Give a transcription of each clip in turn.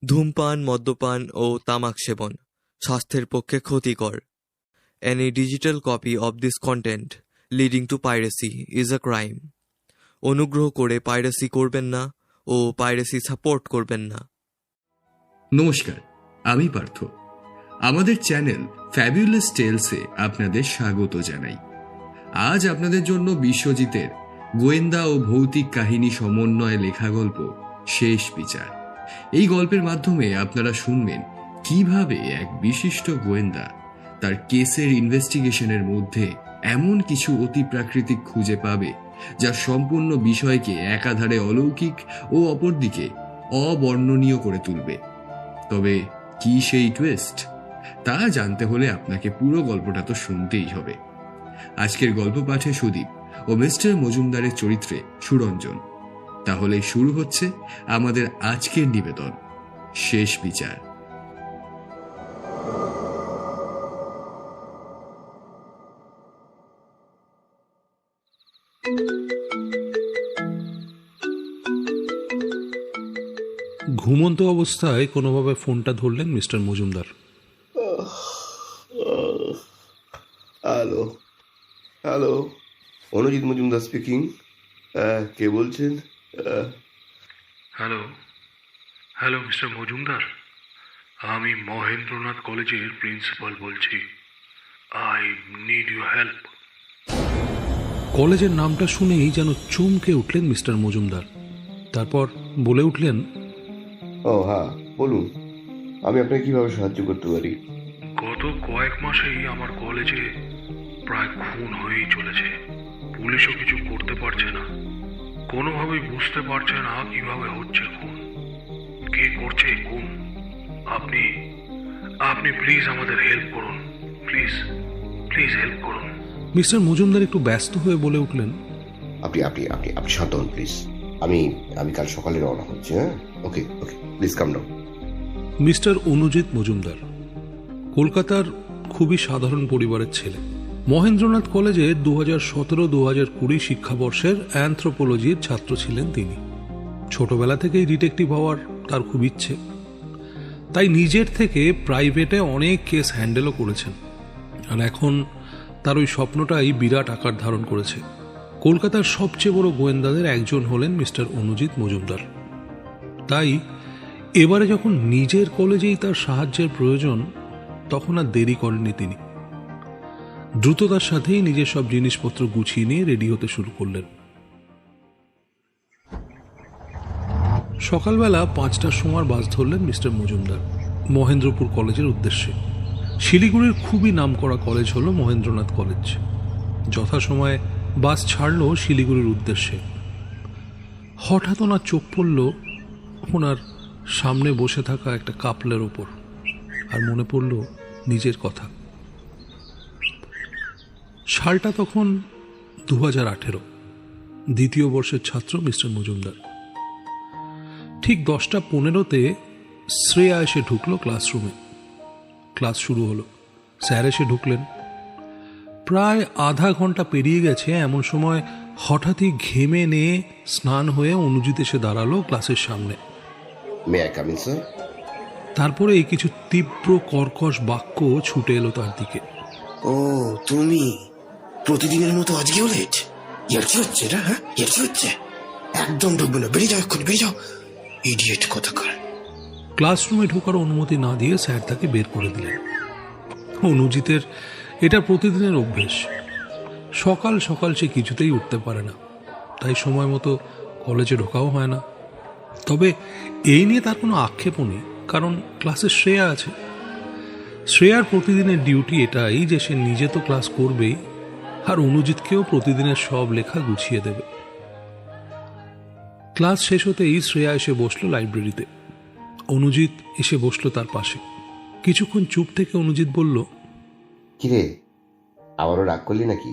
ধূমপান, মদ্যপান ও তামাক সেবন স্বাস্থ্যের পক্ষে ক্ষতিকর। Any digital copy of this content leading to piracy is a crime. অনুগ্রহ করে পাইরেসি করবেন না ও পাইরেসি সাপোর্ট করবেন না। নমস্কার, আমি পার্থ। আমাদের চ্যানেল ফ্যাবুলাস টেলসে আপনাদের স্বাগত জানাই। আজ আপনাদের জন্য বিশ্বজিতের গোয়েন্দা ও ভৌতিক কাহিনী সমন্বয়ে লেখা গল্প শেষ বিচার। এই গল্পের মাধ্যমে আপনারা শুনবেন কিভাবে এক বিশিষ্ট গোয়েন্দা তার কেসের ইনভেস্টিগেশনের মধ্যে এমন কিছু অতি প্রাকৃতিক খুঁজে পাবে যা সম্পূর্ণ বিষয়কে একাধারে অলৌকিক ও অপরদিকে অবর্ণনীয় করে তুলবে। তবে কি সেই টুইস্ট, তা জানতে হলে আপনাকে পুরো গল্পটা তো শুনতেই হবে। আজকের গল্প পাঠে সুদীপ ও মিস্টার মজুমদারের চরিত্রে সুরঞ্জন। তাহলে শুরু হচ্ছে আমাদের আজকের নিবেদন, শেষ বিচার। ঘুমন্ত অবস্থায় কোনোভাবে ফোনটা ধরলেন mister Majumdar. Hello hello, Anujit Majumdar speaking. কে বলছেন? হ্যালো হ্যালো মিস্টার মজুমদার, আমি মহেন্দ্রনাথ কলেজের প্রিন্সিপাল বলছি। I need you help. কলেজের নামটা শুনেই যেন চমকে উঠলেন মিস্টার মজুমদার। তারপর বলে উঠলেন, ও হ্যাঁ, বলুন, আমি আপনাকে কিভাবে সাহায্য করতে পারি? গত কয়েক মাসেই আমার কলেজে প্রায় খুন হয়েই চলেছে। পুলিশও কিছু করতে পারছে না, কোনোভাবেই বুঝতে পারছে না কিভাবে হচ্ছে খুন, কে করছে খুন। আপনি আপনি প্লিজ আমাদের হেল্প করুন, প্লিজ প্লিজ হেল্প করুন। মিস্টার মজুমদার একটু ব্যস্ত হয়ে বলে উঠলেন, আপনি আপনি আপনি আপনি শান্ত হন প্লিজ। আমি আমি কাল সকালে রওনা হচ্ছি। হ্যাঁ, okay okay, please calm down. Mister Anujit Majumdar কলকাতার খুবই সাধারণ পরিবারের ছেলে। মহেন্দ্রনাথ কলেজে 2017-2020 শিক্ষাবর্ষের অ্যানথ্রোপোলজির ছাত্র ছিলেন তিনি। ছোটবেলা থেকেই ডিটেকটিভ হওয়ার তার খুব ইচ্ছে, তাই নিজের থেকে প্রাইভেটে অনেক কেস হ্যান্ডেলও করেছেন। আর এখন তার ওই স্বপ্নটাই বিরাট আকার ধারণ করেছে। কলকাতার সবচেয়ে বড় গোয়েন্দাদের একজন হলেন মিস্টার অনুজিৎ মজুমদার। তাই এবারে যখন নিজের কলেজেই তার সাহায্যের প্রয়োজন, তখন আর দেরি করেননি তিনি। দ্রুততার সাথেই নিজের সব জিনিসপত্র গুছিয়ে নিয়ে রেডি হতে শুরু করলেন। সকালবেলা 5টার সময় বাস ধরলেন মিস্টার মজুমদার মহেন্দ্রপুর কলেজের উদ্দেশ্যে। শিলিগুড়ির খুবই নামকরা কলেজ হল মহেন্দ্রনাথ কলেজ। যথাসময়ে বাস ছাড়ল শিলিগুড়ির উদ্দেশ্যে। হঠাৎ ওনার চোখ পড়ল ওনার সামনে বসে থাকা একটা কাপলের ওপর, আর মনে পড়ল নিজের কথা। সালটা তখন 2018, দ্বিতীয় বর্ষের ছাত্র মিস্টার মজুমদার। ঠিক 10টা 15-তে শ্রেয়া এসে ঢুকলো ক্লাসরুমে। ক্লাস শুরু হলো, স্যার এসে ঢুকলেন। প্রায় আধা ঘন্টা পেরিয়ে গেছে, এমন সময় হঠাৎই ঘেমে নিয়ে স্নান হয়ে অনুজিৎ এসে দাঁড়ালো ক্লাসের সামনে। May I come in sir? তারপরে এই কিছু তীব্র কর্কশ বাক্য ছুটে এলো তার দিকে। ও তুমি প্রতিদিনের মতো আজকেও লেট? ইয়ার্কি হচ্ছে এটা? হ্যাঁ, ইয়ার্কি হচ্ছে? একদম ঢুকবে না, বেরিয়ে যাও, এক্ষুনি বেরিয়ে যাও, ইডিয়েট কোথাকার। ক্লাসরুমে ঢোকার অনুমতি না দিয়ে স্যার তাকে বের করে দিলেন। অনুজিতের এটা প্রতিদিনের অভ্যেস। সকাল সকাল সে কিছুতেই উঠতে পারে না, তাই সময় মতো কলেজে ঢোকাও হয় না। তবে এই নিয়ে তার কোনো আক্ষেপও নেই, কারণ ক্লাসে শ্রেয়া আছে। শ্রেয়ার প্রতিদিনের ডিউটি এটাই যে সে নিজে তো ক্লাস করবেই, আর অনুজিৎকেও প্রতিদিনের সব লেখা গুছিয়ে দেবে। ক্লাস শেষ হতেই শ্রেয়া এসে বসলো লাইব্রেরিতে। অনুজিৎ এসে বসলো তার পাশে। কিছুক্ষণ চুপ থেকে অনুজিৎ বলল, কিরে, আবারও রাগ করলি নাকি?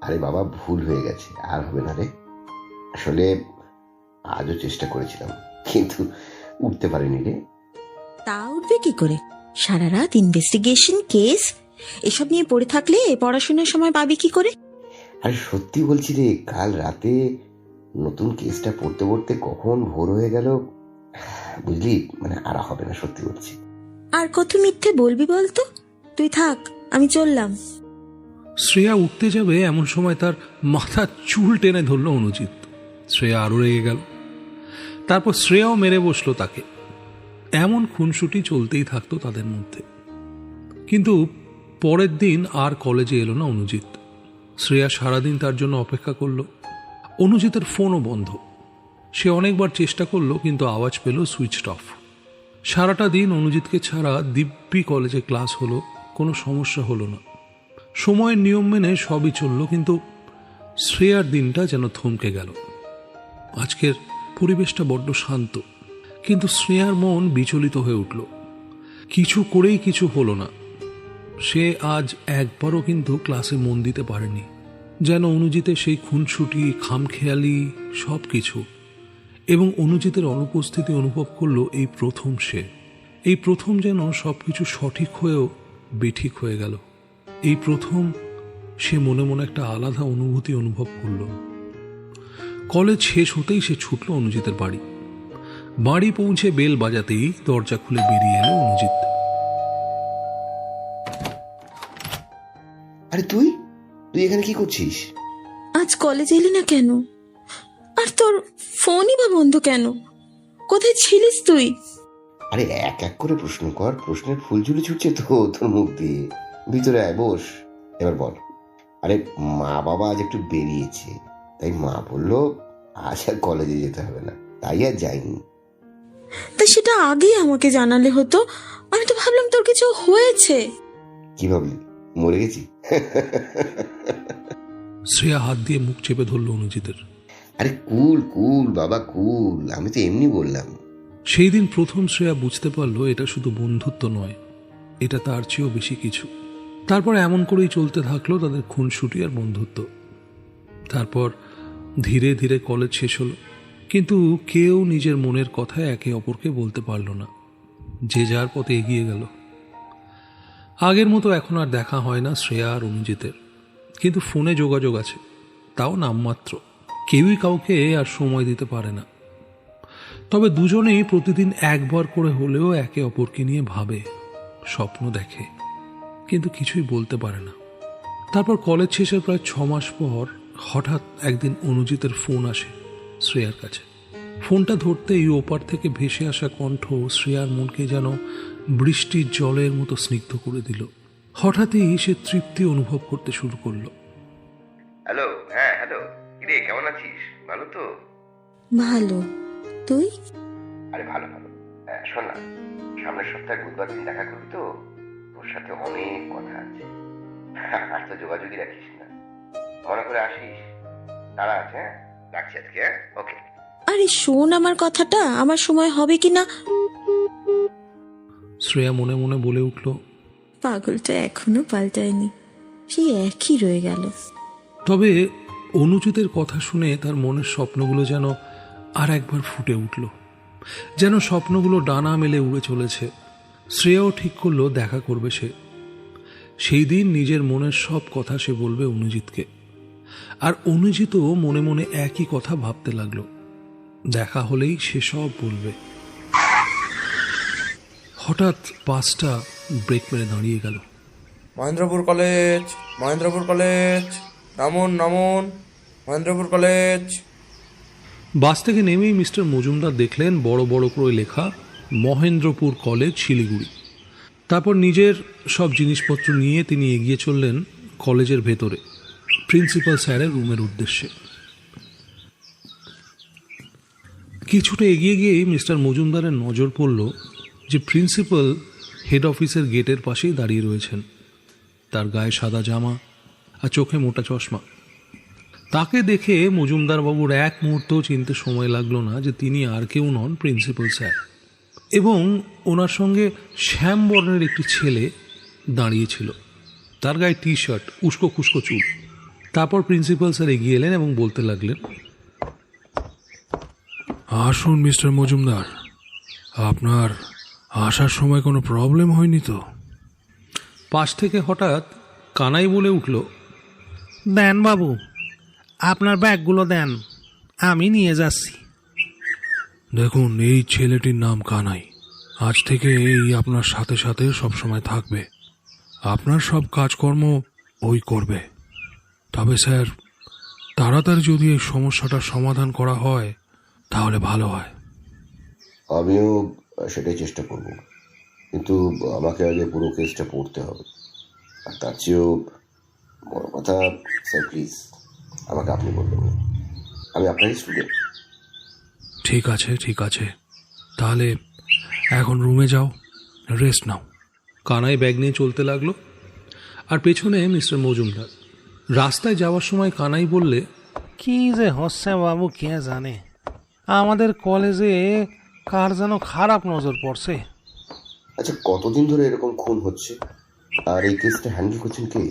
আরে বাবা, ভুল হয়ে গেছে, আর হবে না রে। আসলে আজও চেষ্টা করেছিলাম, কিন্তু উঠতে পারিনি রে। তা উঠবে কি করে? সারা রাত ইনভেস্টিগেশন, কেস এসব নিয়ে পড়ে থাকলে পড়াশোনার সময় পাবি কি করে? আরে সত্যি বলছি রে, কাল রাতে নতুন কেসটা পড়তে পড়তে কখন ভোর হয়ে গেল বুঝলি, মানে আর হবে না, সত্যি বলছি। আর কত মিথ্যে বলবি বলতো? তুই থাক, আমি চললাম। শ্রেয়া উঠতে যাবে এমন সময় তার মাথার চুল টেনে ধরল অনুজিৎ। শ্রেয়া আরও রেগে গেল। তারপর শ্রেয়াও মেরে বসলো তাকে। এমন খুনসুটি চলতেই থাকতো তাদের মধ্যে। কিন্তু পরের দিন আর কলেজে এলো না অনুজিৎ। শ্রেয়া সারাদিন তার জন্য অপেক্ষা করলো। অনুজিতের ফোনও বন্ধ। সে অনেকবার চেষ্টা করলো, কিন্তু আওয়াজ পেল সুইচড অফ। সারাটা দিন অনুজিৎকে ছাড়া দিব্যি কলেজে ক্লাস হলো, কোনো সমস্যা হলো না। সময়ের নিয়ম মেনে সবই চলল, কিন্তু শ্রেয়ার দিনটা যেন থমকে গেল। আজকের পরিবেশটা বড্ড শান্ত, কিন্তু শ্রেয়ার মন বিচলিত হয়ে উঠল। কিছু করেই কিছু হলো না। সে আজ একবারও কিন্তু ক্লাসে মন দিতে পারেনি। যেন অনুজিতের সেই খুনসুটি, খামখেয়ালি সব কিছু, এবং অনুজিতের অনুপস্থিতি অনুভব করলো এই প্রথম সে। এই প্রথম যেন সব কিছু সঠিক হয়েও বেঠিক হয়ে গেল। এই প্রথম সে মনে মনে একটা আলাদা অনুভূতি অনুভব করল। কলেজ শেষ হতেই সে ছুটল অনুজিতের বাড়ি। বাড়ি পৌঁছে বেল বাজাতেই দরজা খুলে বেরিয়ে এলো অনুজিৎ। আরে তুই তুই এখানে কি করছিস? আজ কলেজে এলি না কেন? আর তোর ফোনই বা বন্ধ কেন? কোথায় ছিলিস তুই? আরে এক এক করে প্রশ্ন কর, প্রশ্নের ফুলঝুরি ছুটছে তো তোর মুখ দিয়ে। ভিতরে আয়, বস, এবার বল। আরে মা বাবা আজ একটু বেরিয়েছে, তাই মা বললো আজ আর কলেজে যেতে হবে না, তাই আর যাইনি। তা সেটা আগেই আমাকে জানালে হতো। আমি তো ভাবলাম তোর কিছু হয়েছে। কি ভাবলি, মরে গেছি? শ্রেয়া হাত দিয়ে মুখ চেপে ধরল অনুজিতের। আরে কুল কুল বাবা কুল, আমি তো এমনি বললাম। সেই দিন প্রথম শ্রেয়া বুঝতে পারলো এটা শুধু বন্ধুত্ব নয়, এটা তার চেয়েও বেশি কিছু। তারপর এমন করেই চলতে থাকলো তাদের খুনসুটি আর বন্ধুত্ব। তারপর ধীরে ধীরে কলেজ শেষ হলো, কিন্তু কেউ নিজের মনের কথা একে অপরকে বলতে পারল না। যে যার পথে এগিয়ে গেল। আগের মতো এখন আর দেখা হয় না শ্রেয়া আর অনুজিতের, কিন্তু ফোনে যোগাযোগ আছে, তাও নামমাত্র। কেউই কাউকে আর সময় দিতে পারে না। তবে দুজনেই প্রতিদিন একবার করে হলেও একে অপরকে নিয়ে ভাবে, স্বপ্ন দেখে, কিন্তু কিছুই বলতে পারে না। তারপর কলেজ শেষের প্রায় 6 মাস পর হঠাৎ একদিন অনুজিতের ফোন আসে শ্রেয়ার কাছে। ফোনটা ধরতেই ওপার থেকে ভেসে আসা কণ্ঠ শ্রেয়ার মনকে যেন বৃষ্টির জলের মতো স্নিগ্ধ করে দিল। হঠাৎই সে তৃপ্তি অনুভব করতে শুরু করলো। হ্যালো, হ্যাঁ হ্যালো, কিরে কেমন আছিস? ভালো তো? ভালো, তুই? আরে ভালো ভালো। শোন না, সামনের সপ্তাহে বুধবার দিন দেখা করবি তো? তোর সাথে অনেক কথা আছে। আর তো যোগাযোগই রাখিস না, মনে করে আসিস। তারা আছে, হ্যাঁ রাখছি আজকে, হ্যাঁ ওকে। আরে শোন আমার কথাটা, আমার সময় হবে কিনা। শ্রেয়া মনে মনে বলে উঠল, পাগলটা এখনো পাল্টায়নি, সেই একই রয়ে গেল। তবে অনুজিতের কথা শুনে তার মনের স্বপ্নগুলো যেন আর একবার ফুটে উঠল, যেন স্বপ্নগুলো ডানা মেলে উড়ে চলেছে। শ্রেয়াও ঠিক করলো দেখা করবে সে। সেই দিন নিজের মনের সব কথা সে বলবে অনুজিতকে। আর অনুজিতও মনে মনে একই কথা ভাবতে লাগলো, দেখা হলেই সে সব বলবে। হঠাৎ বাসটা ব্রেক মেরে দাঁড়িয়ে গেল। মহেন্দ্রপুর কলেজ, মহেন্দ্রপুর কলেজ, নামুন নামুন, মহেন্দ্রপুর কলেজ। বাস থেকে নেমেই মিস্টার মজুমদার দেখলেন বড় বড় করে লেখা মহেন্দ্রপুর কলেজ, শিলিগুড়ি। তারপর নিজের সব জিনিসপত্র নিয়ে তিনি এগিয়ে চললেন কলেজের ভেতরে, প্রিন্সিপাল স্যারের রুমের উদ্দেশ্যে। কিছুটা এগিয়ে গিয়েই মিস্টার মজুমদারের নজর পড়ল যে প্রিন্সিপাল হেড অফিসের গেটের পাশেই দাঁড়িয়ে রয়েছেন। তার গায়ে সাদা জামা আর চোখে মোটা চশমা। তাকে দেখে মজুমদারবাবুর এক মুহূর্তও চিনতে সময় লাগলো না যে তিনি আর কেউ নন, প্রিন্সিপাল স্যার। এবং ওনার সঙ্গে শ্যাম বর্ণের একটি ছেলে দাঁড়িয়েছিল। তার গায়ে টি শার্ট, উস্কো খুস্কো চুল। তারপর প্রিন্সিপাল স্যার এগিয়ে এলেন এবং বলতে লাগলেন, আসুন মিস্টার মজুমদার, আপনার আসার সময় কোনো প্রবলেম হয়নি তো? পাশ থেকে হঠাৎ কানাই বলে উঠল, দেন বাবু, আপনার ব্যাগগুলো দেন, আমি নিয়ে যাচ্ছি। দেখুন, এই ছেলেটির নাম কানাই। আজ থেকে এই আপনার সাথে সাথে সবসময় থাকবে। আপনার সব কাজকর্ম ওই করবে। তবে স্যার, তাড়াতাড়ি যদি এই সমস্যাটার সমাধান করা হয় তাহলে ভালো হয়। আমিও সেটাই চেষ্টা করব, কিন্তু আমাকে আগে পুরো কেসটা পড়তে হবে। আর তার চেয়েও বড় কথা, স্যার প্লিজ আমাকে আপনি বলবেন না। আমি আপনারই স্টুডেন্ট। ঠিক আছে, ঠিক আছে, তাহলে এখন রুমে যাও, রেস্ট নাও। কানাই ব্যাগ নিয়ে চলতে লাগলো, আর পেছনে মিস্টার মজুমদার। রাস্তায় যাওয়ার সময় কানাই বললে, কি যে হচ্ছে বাবু কে জানে, আমাদের কলেজে কার যেন খারাপ নজর পড়ছে। আচ্ছা, কতদিন ধরে এরকম খুন হচ্ছে, আর এই কেসটা হ্যান্ডেল করছেন কে?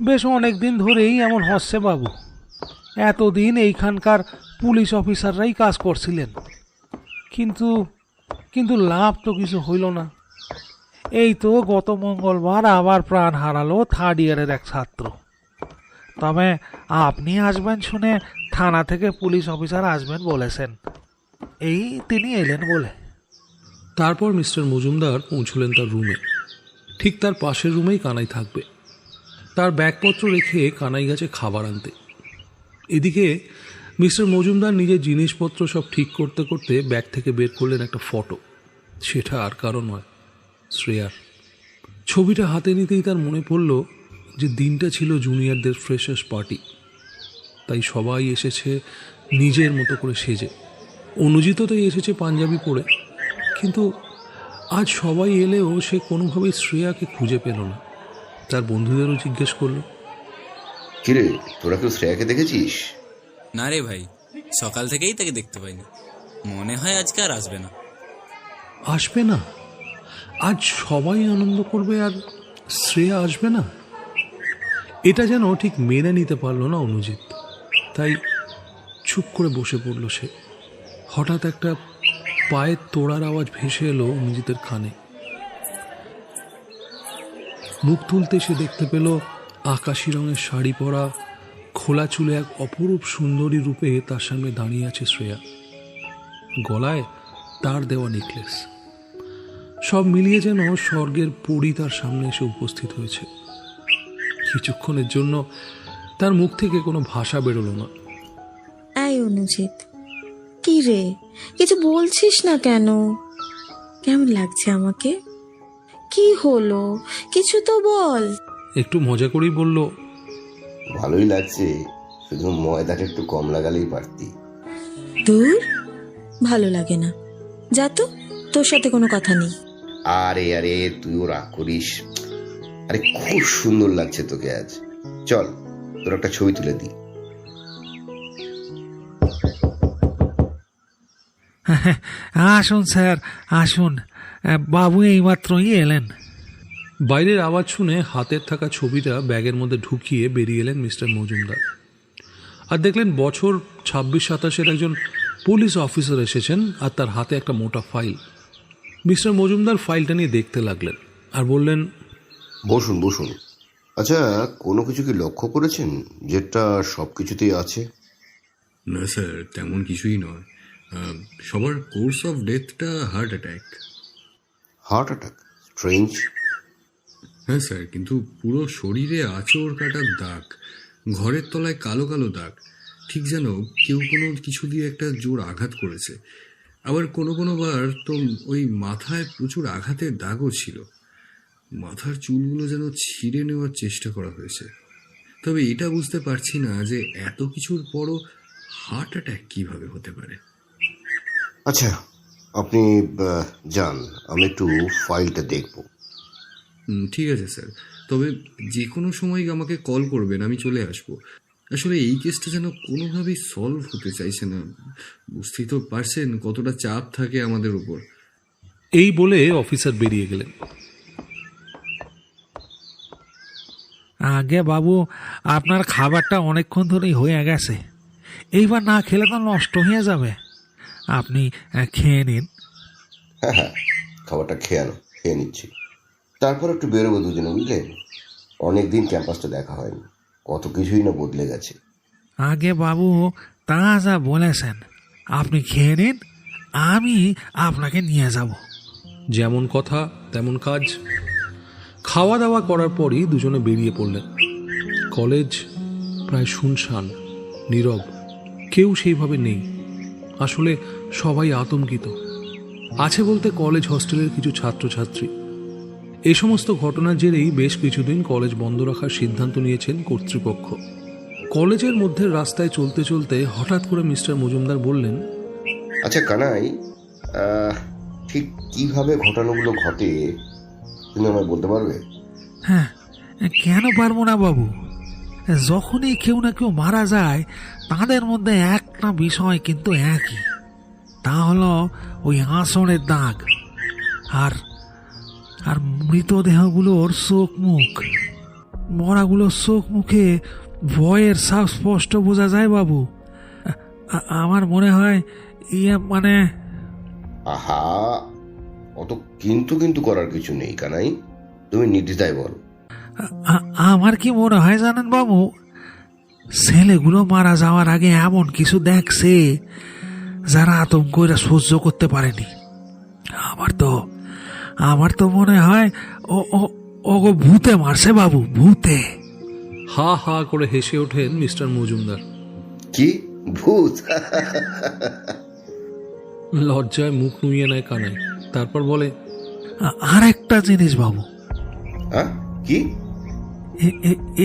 বেশ অনেক দিন ধরেই এমন হচ্ছে বাবু। এতদিন এইখানকার পুলিশ অফিসাররাই কাজ করছিলেন, কিন্তু কিন্তু লাভ তো কিছু হইল না। এই তো গত মঙ্গলবার আবার প্রাণ হারালো থার্ড ইয়ারের এক ছাত্র। তবে আপনি আসবেন শুনে থানা থেকে পুলিশ অফিসার আসবেন বলেছেন, এই তিনি এলেন বলে। তারপর মিস্টার মজুমদার পৌঁছলেন তার রুমে। ঠিক তার পাশের রুমেই কানাই থাকবে। তার ব্যাগপত্র রেখে কানাই গেছে খাবার আনতে। এদিকে মিস্টার মজুমদার নিজের জিনিসপত্র সব ঠিক করতে করতে ব্যাগ থেকে বের করলেন একটা ফটো। সেটা আর কারো নয়, শ্রেয়ার। ছবিটা হাতে নিতেই তার মনে পড়ল যে দিনটা ছিল জুনিয়রদের ফ্রেশার্স পার্টি। তাই সবাই এসেছে নিজের মতো করে সেজে। অনুজিতও তাই এসেছে পাঞ্জাবি পরে, কিন্তু আজ সবাই এলেও সে কোনোভাবেই শ্রেয়াকে খুঁজে পেল না। তার বন্ধুদেরও জিজ্ঞেস করলো, কিরে, তোরা কেউ শ্রেয়াকে দেখেছিস? না রে ভাই, সকাল থেকেই তাকে দেখতে পাইনি। মনে হয় আজকে আর আসবে না। আসবে না? আজ সবাই আনন্দ করবে আর শ্রেয়া আসবে না? এটা যেন ঠিক মেনে নিতে পারল না অনুজিৎ। তাই চুপ করে বসে পড়ল সে। হঠাৎ একটা পায়ের তোড়ার আওয়াজ ভেসে এলো অনুজিতের কানে। মুখ তুলতে সে দেখতে পেল আকাশি রঙের শাড়ি পরা, খোলা চুলে এক অপরূপ সুন্দরী রূপে তার সামনে দাঁড়িয়ে আছে শ্রেয়া। গলায় তার দেওয়া নেকলেস। সব মিলিয়ে যেন স্বর্গের পরী তার সামনে এসে উপস্থিত হয়েছে। কিছুক্ষণের জন্য তার মুখ থেকে কোনো ভাষা বেরোলো না। এই অনুজিৎ, কি রে, কিছু বলছিস না কেন? কেমন লাগছে আমাকে? কি হলো, কিছু তো বল। একটু মজা করেই বলল, ভালোই লাগছে, শুধু ময়দাটা একটু কম লাগালেই পারতি। দূর, ভালো লাগে না, যা তো, তোর সাথে কোনো কথা নেই। আরে আরে, তুইও রাগ করিস। আরে খুব সুন্দর লাগছে তোকে আজ। চল, তোর একটা ছবি তুলে দিই। আসুন স্যার, আসুন, বাবু এইমাত্রই এলেন। বাইরের আওয়াজ শুনে হাতের থাকা ছবিটা ব্যাগের মধ্যে ঢুকিয়ে বেরিয়ে এলেন মিস্টার মজুমদার। আর দেখলেন বছর 26-27-এর একজন পুলিশ অফিসার এসেছেন, আর তার হাতে একটা মোটা ফাইল। মিস্টার মজুমদার ফাইলটা নিয়ে দেখতে লাগলেন আর বললেন, বসুন বসুন। আচ্ছা, কোনো কিছু কি লক্ষ্য করেছেন যেটা সব কিছুতেই আছে? না স্যার, তেমন কিছুই নয়। সবার কোর্স অফ ডেথটা heart attack. Heart attack? Strange. হ্যাঁ স্যার, কিন্তু পুরো শরীরে আঁচড় কাটার দাগ, ঘরের তলায় কালো কালো দাগ, ঠিক যেন কেউ কোনো কিছু দিয়ে একটা জোর আঘাত করেছে। আবার কোনো বার তো ওই মাথায় প্রচুর আঘাতের দাগও ছিল। মাথার চুলগুলো যেন ছিঁড়ে নেওয়ার চেষ্টা করা হয়েছে। তবে এটা বুঝতে পারছি না যে এত কিছুর পরও হার্ট অ্যাটাক কিভাবে হতে পারে। আচ্ছা, আপনি যান, আমি একটু ফাইলটা দেখব। ঠিক আছে স্যার, তবে যে কোনো সময় আমাকে কল করবেন, আমি চলে আসবো। আসলে এই কেসটা যেন কোনোভাবেই সলভ হতে চাইছে না। বুঝতেই তো পারছেন কতটা চাপ থাকে আমাদের উপর। এই বলে অফিসার বেরিয়ে গেলেন। আগে বাবু, আপনার খাবারটা অনেকক্ষণ ধরেই হয়ে গেছে, এইবার না খেলে তো নষ্ট হয়ে যাবে। আপনি খেয়ে নিন। হ্যাঁ হ্যাঁ, খাবারটা খেয়ে নিচ্ছি। তারপর একটু বেরোবো দুজনে, বুঝলেন? অনেকদিন ক্যাম্পাসটা দেখা হয়নি, কত কিছুই না বদলে গেছে। আগে বাবু, তা যা বলেছেন, আপনি খেয়ে নিন, আমি আপনাকে নিয়ে যাব। যেমন কথা তেমন কাজ। খাওয়া দাওয়া করার পরই দুজনে বেরিয়ে পড়লেন। কলেজ প্রায় শুনশান, নীরব, কেউ সেইভাবে নেই। আসলে সবাই আতঙ্কিত। আছে বলতে কলেজ হস্টেলের কিছু ছাত্রছাত্রী। এই সমস্ত ঘটনার জেরেই বেশ কিছুদিন কলেজ বন্ধ রাখার সিদ্ধান্ত নিয়েছেন কর্তৃপক্ষ। কলেজের মধ্যে রাস্তায় চলতে চলতে হঠাৎ করে মিস্টার মজুমদার বললেন, আচ্ছা কানাই, ঠিক কিভাবে ঘটনাগুলো ঘটে তুমি আমায় বলতে পারবে? হ্যাঁ, কেন পারবো না বাবু? যখনই কেউ না কেউ মারা যায় তাদের মধ্যে একটা বিষয় কিন্তু একই, তা হলো ওই আঁচড়ের দাগ আর আর মৃতদেহগুলোর চোখ মুখ। মরাগুলোর চোখ মুখে ভয়ের সাপ স্পষ্ট বোঝা যায় বাবু। আমার মনে হয় মানে আহা, অত কিন্তু কিন্তু করার কিছু নেই কানাই, তুমি নির্দ্বিধায় বল। আমার কি মনে হয় জানেন বাবু, ছেলেগুলো মারা যাওয়ার আগে এমন কিছু দেখছে যারা আতঙ্ক এরা সহ্য করতে পারেনি। আমার তো মনে হয় ও ভূতে মারছে বাবু, ভূতে। হা হা করে হেসে ওঠেন মিস্টার মজুমদার। কি ভূত? লজ্জায় মুখ নুইয়ে নেয় কানাই। তারপর বলে, আর একটা জিনিস বাবু, কি?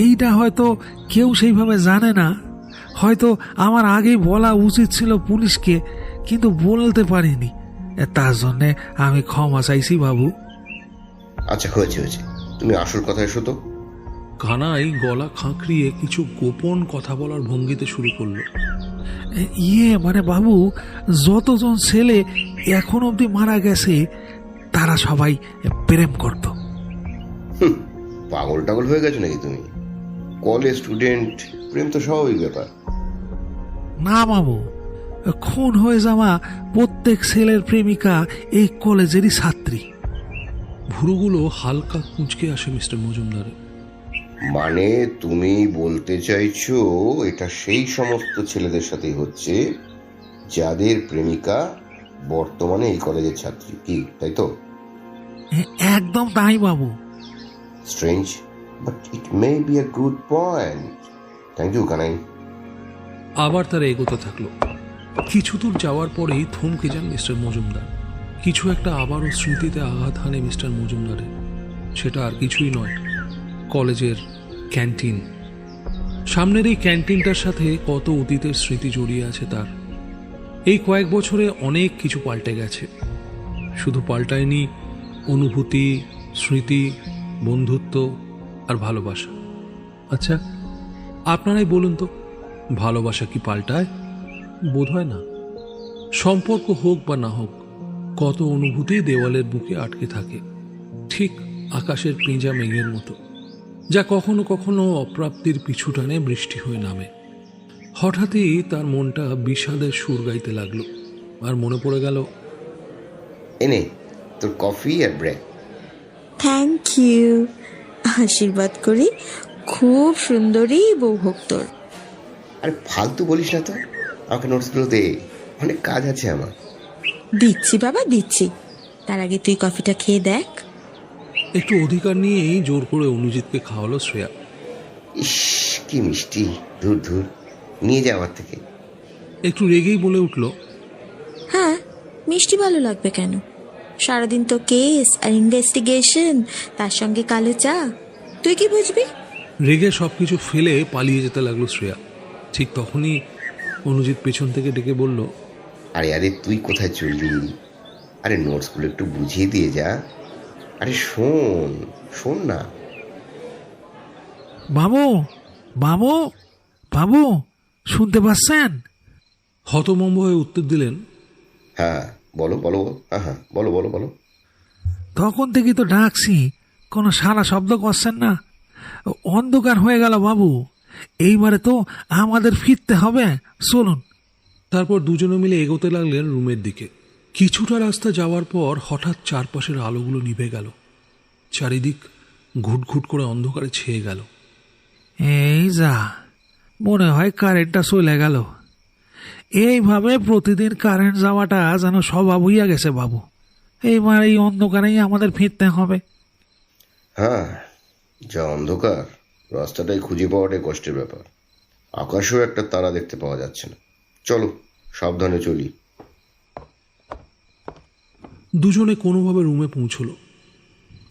এইটা হয়তো কেউ সেইভাবে জানে না। হয়তো আমার আগেই বলা উচিত ছিল পুলিশকে, কিন্তু বলতে পারিনি। তার জন্যে আমি ক্ষমা চাইছি বাবু। আচ্ছা হয়েছে হয়েছে, তুমি আসল কথা এসো তো। কানাই গলা খাঁকড়িয়ে কিছু গোপন কথা বলার ভঙ্গিতে শুরু করলো। মানে বাবু, যতজন ছেলে এখন অবধি মারা গেছে তারা সবাই প্রেম করত। পাগল টাগল হয়ে গেছো নাকি তুমি? কলেজ স্টুডেন্ট, প্রেম তো স্বাভাবিক ব্যাপার। না বাবু, খুন হয়ে যাওয়া প্রত্যেক ছেলের প্রেমিকা এই কলেজেরই ছাত্রী। ভুরুগুলো হালকা কুঁচকে আসে মিস্টার মজুমদার। মানে তুমি বলতে চাইছো এটা সেই সমস্ত ছেলেদের সাথে হচ্ছে যাদের প্রেমিকা বর্তমানে এই কলেজের ছাত্রী, কি তাই তো? একদম তাই বাবু। Strange, but it may be a good point. Thank you Kanai. আবার তারা এগোতে থাকলো। কিছু দূর যাওয়ার পরেই থমকে যান মিস্টার মজুমদার। কিছু একটা আবারও স্মৃতিতে আঘাত হানে মিস্টার মজুমদারের। সেটা আর কিছুই নয়, কলেজের ক্যান্টিন। সামনের এই ক্যান্টিনটার সাথে কত অতীতের স্মৃতি জড়িয়ে আছে তার। এই কয়েক বছরে অনেক কিছু পাল্টে গেছে। শুধু পাল্টায়নি অনুভূতি, স্মৃতি, বন্ধুত্ব আর ভালোবাসা। আচ্ছা আপনারাই বলুন তো, ভালোবাসা কি পাল্টায়? বোধ হয় না। সম্পর্ক হোক বা না হোক, কত অনুভূতি দেওয়ালের বুকে আটকে থাকে, ঠিক আকাশের পেঁজা মেঘের মতো, যা কখনো কখনো অপ্রাপ্তির পিছু টানে বৃষ্টি হয়ে নামে। হঠাৎই তার মনটা বিষাদের সুর গাইতে লাগলো, আর মনে পড়ে গেল, এনে তোর কফি আর ব্রেড। Thank you. আশীর্বাদ করি, খুব সুন্দরী বউ হোক তোর। আরে ফালতু বলিস না তো, আমাকে নোটসগুলো দে, অনেক কাজ আছে আমার। দিচ্ছি বাবা, দিচ্ছি। তার আগে তুই কফিটা খেয়ে দেখ। একটু অধিকার নিয়েই জোর করে অনুজিৎকে খাওয়ালো শ্রেয়া। ইস কি মিষ্টি, ধুর ধুর, নিয়ে যা আমার থেকে। একটু রেগেই বলে উঠল, হ্যাঁ, মিষ্টি ভালো লাগবে কেন? সারাদিন তো কেস আর ইনভেস্টিগেশন, তার সঙ্গে কালো চা, তুই কি বুঝবি? রেগে সবকিছু ফেলে পালিয়ে যেতে লাগলো শ্রেয়া। ঠিক তখনই অনুজিৎ পেছন থেকে ডেকে বলল, আরে আরে তুই কোথায় চললি? আরে নোটসগুলো একটু বুঝিয়ে দিয়ে যা। আরে শোন শোন না। বাবু বাবু বাবু, শুনতে পাচ্ছেন? হতভম্ব হয়ে উত্তর দিলেন, হ্যাঁ বলো বলো, হ্যাঁ হ্যাঁ বলো বলো বলো। তখন থেকে তো ডাকছি, কোনো সারা শব্দ করছেন না। অন্ধকার হয়ে গেল বাবু, এইবারে তো আমাদের ফিরতে হবে, চলুন। তারপর দুজনে মিলে এগোতে লাগলেন রুমের দিকে। কিছুটা রাস্তা যাওয়ার পর হঠাৎ চারপাশের আলোগুলো নিভে গেল। চারিদিক ঘুটঘুট করে অন্ধকারে ছেয়ে গেল। এই যা, মনে হয় কারেন্টটা চলে গেল। এইভাবে প্রতিদিন কারেন্ট যাওয়াটা যেন স্বভাব হইয়া গেছে বাবু। এইবার এই অন্ধকারেই আমাদের ফিরতে হবে। হ্যাঁ, যা অন্ধকার, রাস্তাটাই খুঁজে পাওয়াটাই কষ্টের ব্যাপার। আকাশেও একটা তারা দেখতে পাওয়া যাচ্ছে না। চলো সাবধানে চলি। দুজনে কোনোভাবে রুমে পৌঁছলো।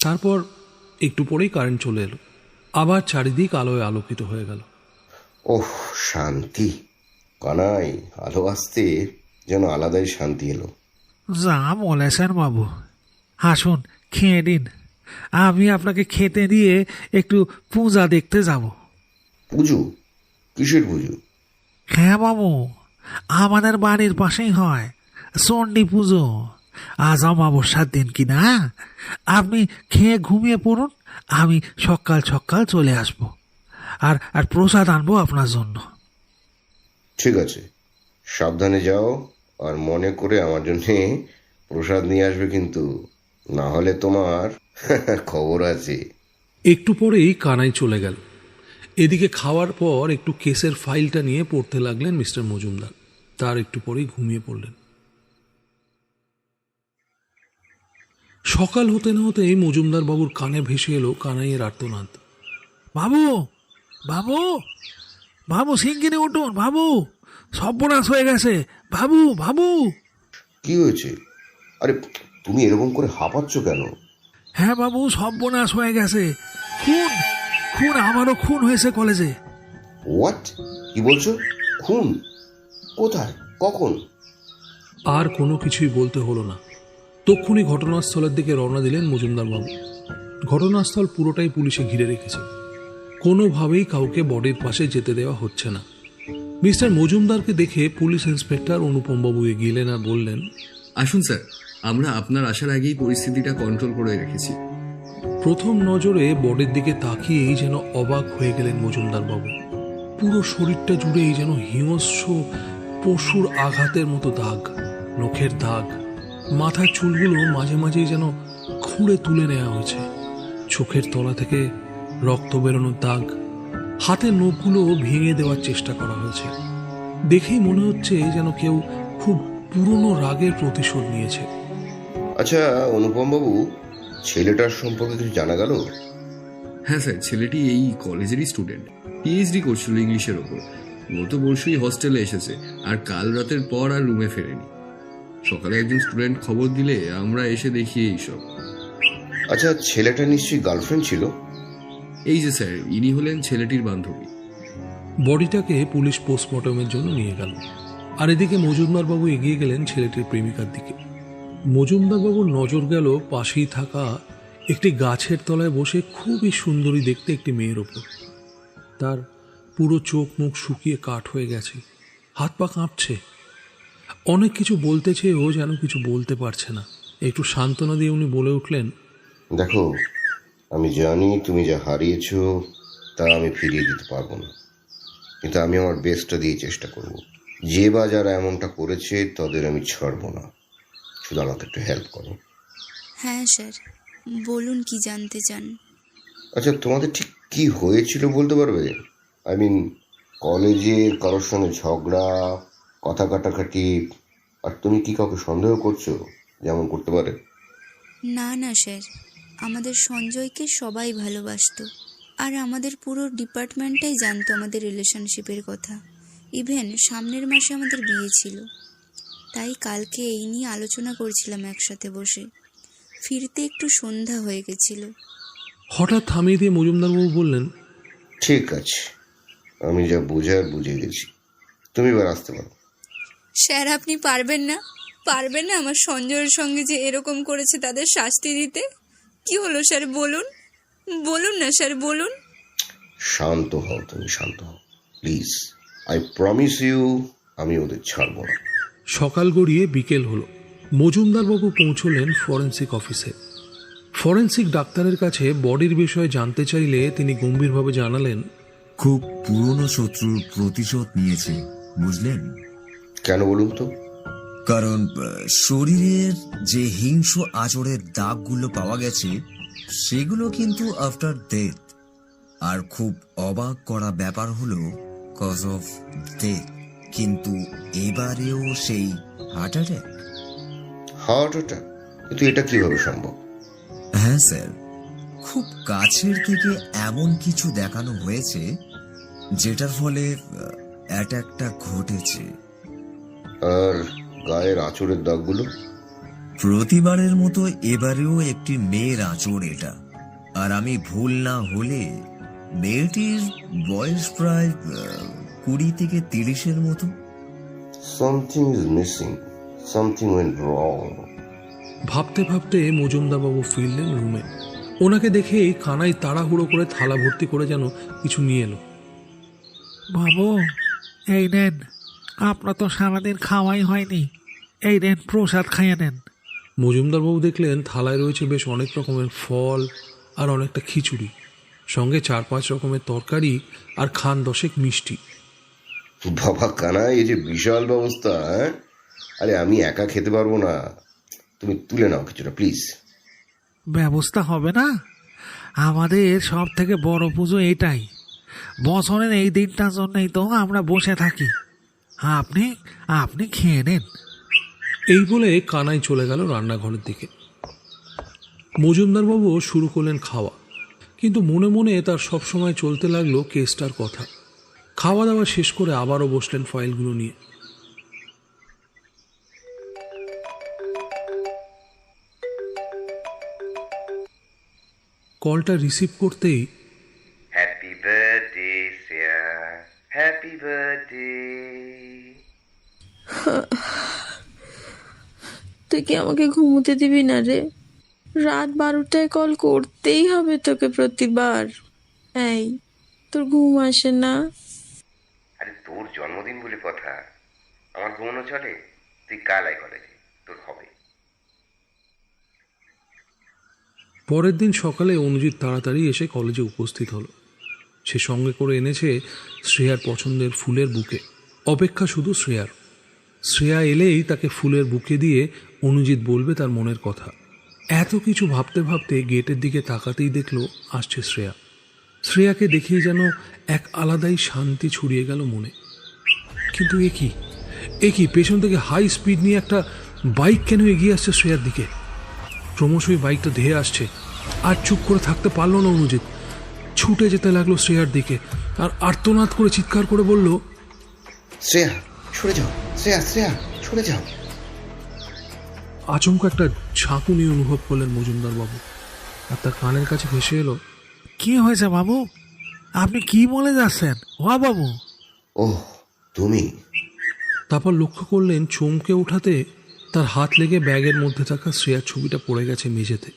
তারপর একটু পরেই কারেন্ট চলে এলো। আবার চারিদিক আলোয় আলোকিত হয়ে গেল। ওহ, শান্তি! কানাই, আলো আসতে যেন আলাদাই শান্তি এলো। যা বলেছেন বাবু। আসুন খেয়ে দিন, আমি আপনাকে খেতে দিয়ে একটু পূজা দেখতে যাব। পুজো? কিসের পুজো? হ্যাঁ বাবু, আমাদের বাড়ির পাশেই হয় চণ্ডী পুজো। আজ অমাবস্যার দিন কি না? আপনি খেয়ে ঘুমিয়ে পড়ুন, আমি সকাল সকাল চলে আসব। আর প্রসাদ আনবো আপনার জন্য। ঠিক আছে, সাবধানে যাও, আর মনে করে আমার জন্য প্রসাদ নিয়ে আসবে কিন্তু, না হলে তোমার খবর আছে। একটু পরেই কানাই চলে গেল। এদিকে খাওয়ার পর একটু কেসের ফাইলটা নিয়ে পড়তে লাগলেন মিস্টার মজুমদার। তার একটু পরেই ঘুমিয়ে পড়লেন। সকাল হতে না হতেই মজুমদার বাবুর কানে ভেসে এলো কানাইয়ের আর্তনাদ। বাবু, বাবু, বাবু শিগগিরি উঠুন বাবু, সর্বনাশ হয়ে গেছে বাবু, বাবু। কি হয়েছে? আরে তুমি এরকম করে হাঁপাচ্ছ কেন? হ্যাঁ বাবু, সর্বনাশ হয়ে গেছে। খুন, খুন, আমারও খুন হয়েছে কলেজে। হোয়াট? কি বলছো? খুন? কোথায়? কখন? আর কোনো কিছুই বলতে হলো না। তক্ষুনি ঘটনাস্থলের দিকে রওনা দিলেন মজুমদার বাবু। ঘটনাস্থল পুরোটাই পুলিশে ঘিরে রেখেছে। কোনোভাবেই কাউকে বডির পাশে যেতে দেওয়া হচ্ছে না। মিস্টার মজুমদারকে দেখে পুলিশ ইন্সপেক্টর অনুপম বাবু এগিয়ে এলেন আর বললেন, আসুন স্যার, আমরা আপনার আসার আগেই পরিস্থিতিটা কন্ট্রোল করে রেখেছি। প্রথম নজরে বডির দিকে তাকিয়েই যেন অবাক হয়ে গেলেন মজুমদার বাবু। পুরো শরীরটা জুড়েই যেন হিংস্র পশুর আঘাতের মতো দাগ, নখের দাগ, মাথার চুলগুলো মাঝে মাঝেই যেন খুঁড়ে তুলে নেওয়া হয়েছে, চোখের তলা থেকে রক্ত বেরোনোর দাগ, হাতের নখগুলো ভেঙে দেওয়ার চেষ্টা করা হয়েছে। দেখেই মনে হচ্ছে যেন কেউ খুব পুরনো রাগের প্রতিশোধ নিয়েছে। আচ্ছা অনুপম বাবু, ছেলেটার সম্পর্কে কিছু জানা গেল? হ্যাঁ স্যার, ছেলেটি এই কলেজেরই স্টুডেন্ট, পিএইচডি করছিল ইংলিশের ওপর। গত পরশুই হস্টেলে এসেছে, আর কাল রাতের পর আর রুমে ফেরেনি। সকালে একজন স্টুডেন্ট খবর দিলে আমরা এসে দেখি এইসব। আচ্ছা, ছেলেটা নিশ্চয়ই গার্লফ্রেন্ড ছিল? এই যে স্যার, ইনি হলেন ছেলেটির বান্ধবী। বডিটাকে পুলিশ পোস্টমর্টমের জন্য নিয়ে গেল। আর এদিকে মজুমদার বাবু এগিয়ে গেলেন ছেলেটির প্রেমিকার দিকে। মজুমদার বাবুর নজর গেল পাশেই থাকা একটি গাছের তলায় বসে খুবই সুন্দরী দেখতে একটি মেয়ের ওপর। তার পুরো চোখ মুখ শুকিয়ে কাঠ হয়ে গেছে, হাত পা কাঁপছে। অনেক কিছু বলতে চেয়েও যেন কিছু বলতে পারছে না। একটু সান্ত্বনা দিয়ে উনি বলে উঠলেন, দেখো, আমি জানি তুমি যা হারিয়েছো তা আমি ফিরিয়ে দিতে পারবো না, কিন্তু আমি আমার বেস্টটা দিয়ে চেষ্টা করব। যে বা যারা এমনটা করেছে তাদের আমি ছাড়বো না। শুধু আমাকে একটু হেল্প করো। হ্যাঁ স্যার, বলুন কি জানতে চান। আচ্ছা, তোমাদের ঠিক কি হয়েছিল বলতে পারবে? আই মিন, কলেজে কারোর সঙ্গে ঝগড়া, কথা কাটাকাটি, আর তুমি কি কাউকে সন্দেহ করছো যেমন করতে পারে? না না স্যার, আমাদের সঞ্জয়কে সবাই ভালোবাসতো, আর আমাদের পুরো ডিপার্টমেন্টটাই জানতো আমাদের রিলেশনশিপের কথা। ইভেন সামনের মাসে আমাদের বিয়ে ছিল, তাই কালকে এই নিয়ে আলোচনা করছিলাম একসাথে বসে। ফিরতে একটু সন্ধ্যা হয়ে গেছিল। হঠাৎ থামিয়ে দিয়ে মজুমদারবাবু বললেন, ঠিক আছে, আমি যা বুঝার বুঝে গেছি, তুমি এবার আসতে পারো। স্যার আপনি পারবেন না, পারবেন না আমার সঞ্জয়ের সঙ্গে যে এরকম করেছে তাদের শাস্তি দিতে? কি হলো স্যার, বলুন, বলুন না স্যার, বলুন। শান্ত হও, তুমি শান্ত হও প্লিজ। আই প্রমিস ইউ, আমি ওদের ছাড়বো না। সকাল গড়িয়ে বিকেল হলো। মজুমদারবাবু পৌঁছলেন ফরেন্সিক অফিসে। ফরেন্সিক ডাক্তারের কাছে বডির বিষয়ে জানতে চাইলে তিনি গম্ভীরভাবে জানালেন, খুব পুরনো শত্রুর প্রতিশোধ নিয়েছে, বুঝলেন? কেন বলুন তো? কারণ শরীরের যে হিংস্র আচরের দাগগুলো পাওয়া গেছে সেগুলো কিন্তু আফটার ডেথ। আর খুব অবাক করা ব্যাপার হলো কজ অফ ডেথ। কিন্তু এবারেও সেই হার্ট অ্যাটাক। Heart attack? কিন্তু এটা কিভাবে সম্ভব? হ্যাঁ স্যার, খুব কাছের থেকে এমন কিছু দেখানো হয়েছে যেটার ফলে অ্যাটাকটা ঘটেছে। আর গায়ের আঁচড়ের দাগগুলো? প্রতিবারের মতো এবারেও একটি মেয়ের আঁচড় এটা। আর আমি ভুল না হলে মেয়েটির বয়স প্রায় 20 থেকে 30-এর মতো। Something is missing, something went রং। ভাবতে ভাবতে মজুমদারবাবু ফিরলেন রুমে। ওনাকে দেখে কানাই তাড়াহুড়ো করে থালা ভর্তি করে যেন কিছু নিয়ে এলো। বাবু, এই নেন, আপনার তো সারাদিন খাওয়াই হয়নি, এই নেন প্রসাদ খাইয়ে নেন। মজুমদারবাবু দেখলেন থালায় রয়েছে বেশ অনেক রকমের ফল আর অনেকটা খিচুড়ি, সঙ্গে 4-5 রকমের তরকারি আর 10 মিষ্টি। বাবা কানাই, এই যে বিশাল ব্যবস্থা! আরে আমি একা খেতে পারবো না, তুমি তুলে নাও কিছুটা প্লিজ। ব্যবস্থা হবে না? আমাদের সব থেকে বড় পুজো এটাই। বছরের এই দিনটার জন্যই তো আমরা বসে থাকি। আপনি আপনি খেয়ে নেন। এই বলে কানাই চলে গেল রান্নাঘরের দিকে। মজুমদারবাবু শুরু করলেন খাওয়া, কিন্তু মনে মনে তার সবসময় চলতে লাগলো কেসটার কথা। খাওয়া দাওয়া শেষ করে আবারও বসলেন ফাইলগুলো নিয়ে। কলটা রিসিভ করতেই happy birthday Shreya, happy birthday. তুই কি আমাকে ঘুমোতে দিবি না রে? রাত 12টায় কল করতেই হবে তোকে প্রতিবার। এই, তোর ঘুম আসে না? আরে তোর জন্মদিন বলে কথা, আমার ঘুমানো চলে? তুই কাল আয় কলেজে, তোর হবে। পরের দিন সকালে অনুজিৎ তাড়াতাড়ি এসে কলেজে উপস্থিত হলো। সে সঙ্গে করে এনেছে শ্রেয়ার পছন্দের ফুলের বুকে। অপেক্ষা শুধু শ্রেয়ার। শ্রেয়া এলেই তাকে ফুলের বুকে দিয়ে অনুজিৎ বলবে তার মনের কথা। এত কিছু ভাবতে ভাবতে গেটের দিকে তাকাতেই দেখল আসছে শ্রেয়া। শ্রেয়াকে দেখেই যেন এক আলাদাই শান্তি ছড়িয়ে গেল মনে। কিন্তু এ কি পেছন থেকে হাই স্পিড নিয়ে একটা বাইক কেন এগিয়ে আসছে শ্রেয়ার দিকে? ক্রমশই বাইকটা ধেয়ে আসছে। আর চুপ করে থাকতে পারল না অনুজিৎ। ছুটে যেতে লাগলো শ্রেয়ার দিকে আর আর্তনাদ করে চিৎকার করে বলল, শ্রেয়া সরে যাও, শ্রেয়া শ্রেয়া সরে যাও। আচমকা একটা ঝাঁকুনি অনুভব করলেন মজুমদারবাবু, আর তার কানের কাছে ভেসে এলো, কি হয়েছে বাবু? আপনি কি বলে যাচ্ছেন? ও বাবু! ওহ, তুমি? তারপর লক্ষ্য করলেন চমকে উঠাতে তার হাত লেগে ব্যাগের মধ্যে থাকা শ্রেয়ার ছবিটা পড়ে গেছে মেঝেতে।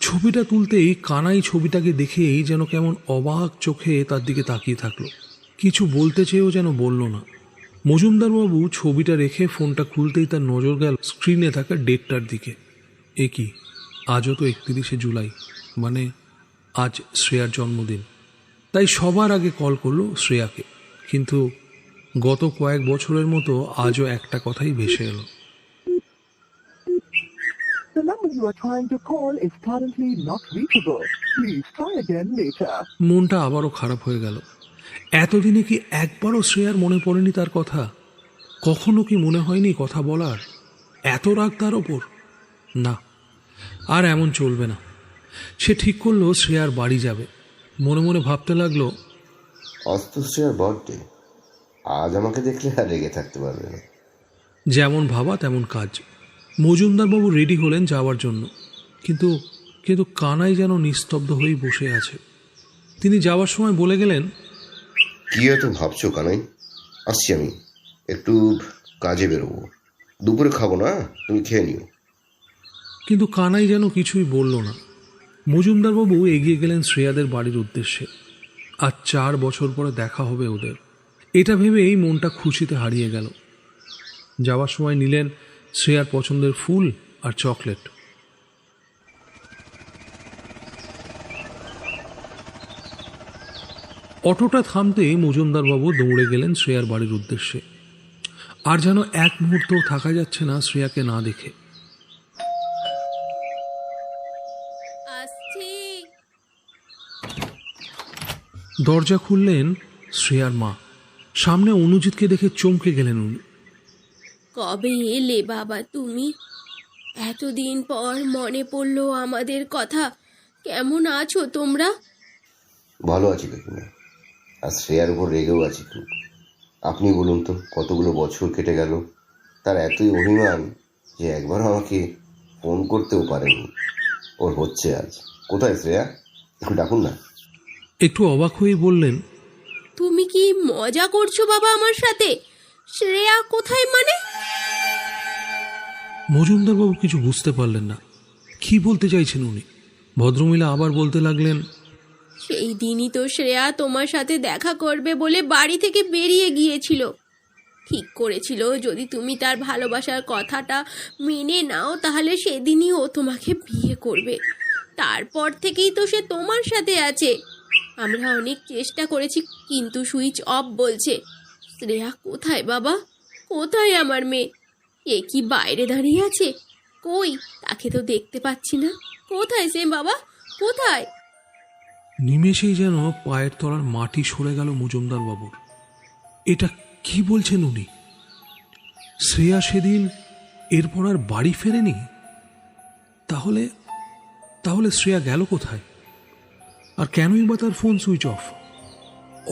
ছবিটা তুলতেই কানাই ছবিটাকে দেখেই যেন কেমন অবাক চোখে তার দিকে তাকিয়ে থাকলো। কিছু বলতে চেয়েও যেন বলল না। মজুমদারবাবু ছবিটা রেখে ফোনটা খুলতেই তার নজর গেল স্ক্রিনে থাকা ডেটটার দিকে। কি, আজও তো 31শে জুলাই, মানে আজ শ্রেয়ার জন্মদিন। তাই সবার আগে কল করলো শ্রেয়াকে। কিন্তু গত কয়েক বছরের মতো আজও একটা কথাই ভেসে এলো, মনটা আবারও খারাপ হয়ে গেল। এতদিনে কি একবারও শ্রেয়ার মনে পড়েনি তার কথা? কখনো কি মনে হয়নি কথা বলার? এত রাগ তার ওপর? না, আর এমন চলবে না। সে ঠিক করলো শ্রেয়ার বাড়ি যাবে। মনে মনে ভাবতে লাগলো, আজ তো শ্রেয়ার বার্থডে, আজ আমাকে দেখলে আর রেগে থাকতে পারবে না। যেমন ভাবা তেমন কাজ। মজুমদারবাবু রেডি হলেন যাওয়ার জন্য, কিন্তু কানাই যেন নিস্তব্ধ হয়েই বসে আছে। তিনি যাওয়ার সময় বলে গেলেন, কি এত ভাবছো কানাই? আসছি আমি, একটু কাজে বেরোবো, দুপুরে খাবো না, তুমি খেয়ে নিও। কিন্তু কানাই যেন কিছুই বলল না। মজুমদারবাবু এগিয়ে গেলেন শ্রেয়াদের বাড়ির উদ্দেশ্যে। আর 4 বছর পরে দেখা হবে ওদের, এটা ভেবেই মনটা খুশিতে হারিয়ে গেল। যাওয়ার সময় নিলেন শ্রেয়ার পছন্দের ফুল আর চকলেট। অটোটা থামতেই মজুমদারবাবু দৌড়ে গেলেন শ্রেয়ার বাড়ির উদ্দেশ্যে। আর যেন এক মুহূর্ত থাকা যাচ্ছে না শ্রেয়াকে না দেখে। দরজা খুললেন শ্রেয়ার মা। সামনে অনুজিৎকে দেখে চমকে গেলেন উনি। কবে এলে বাবা তুমি? এতদিন পর মনে পড়লো আমাদের কথা। কেমন আছো তোমরা? ভালো আছি কাকিমা, আর শ্রেয়ার উপর রেগেও আছি খুব। আপনি বলুন তো, কতগুলো বছর কেটে গেল, তার এতই অভিমান যে একবার আমাকে ফোন করতেও পারেনি। ওর হচ্ছে আজ। কোথায় শ্রেয়া? একটু ডাকুন না। একটু অবাক হয়ে বললেন, তুমি কি মজা করছো বাবা আমার সাথে? শ্রেয়া কোথায় মানে? মজুমদারবাবু কিছু বুঝতে পারলেন না কি বলতে চাইছেন উনি। ভদ্রমহিলা আবার বলতে লাগলেন, সেই দিনই তো শ্রেয়া তোমার সাথে দেখা করবে বলে বাড়ি থেকে বেরিয়ে গিয়েছিল। ঠিক করেছিল যদি তুমি তার ভালোবাসার কথাটা মেনে নাও তাহলে সেদিনই ও তোমাকে বিয়ে করবে। তারপর থেকেই তো সে তোমার সাথে আছে। আমরা অনেক চেষ্টা করেছি কিন্তু সুইচ অফ বলছে। শ্রেয়া কোথায় বাবা? কোথায় আমার মেয়ে? এ কি বাইরে দাঁড়িয়ে আছে? কই, তাকে তো দেখতে পাচ্ছি না। কোথায় সে বাবা? কোথায়? নিমেষেই যেন পায়ের তলার মাটি সরে গেল মজুমদার বাবুর। এটা কি বলছেন উনি? শ্রেয়া সেদিন এরপর আর বাড়ি ফেরেনি? তাহলে তাহলে শ্রেয়া গেল কোথায়? আর কেনই বা তার ফোন সুইচ অফ?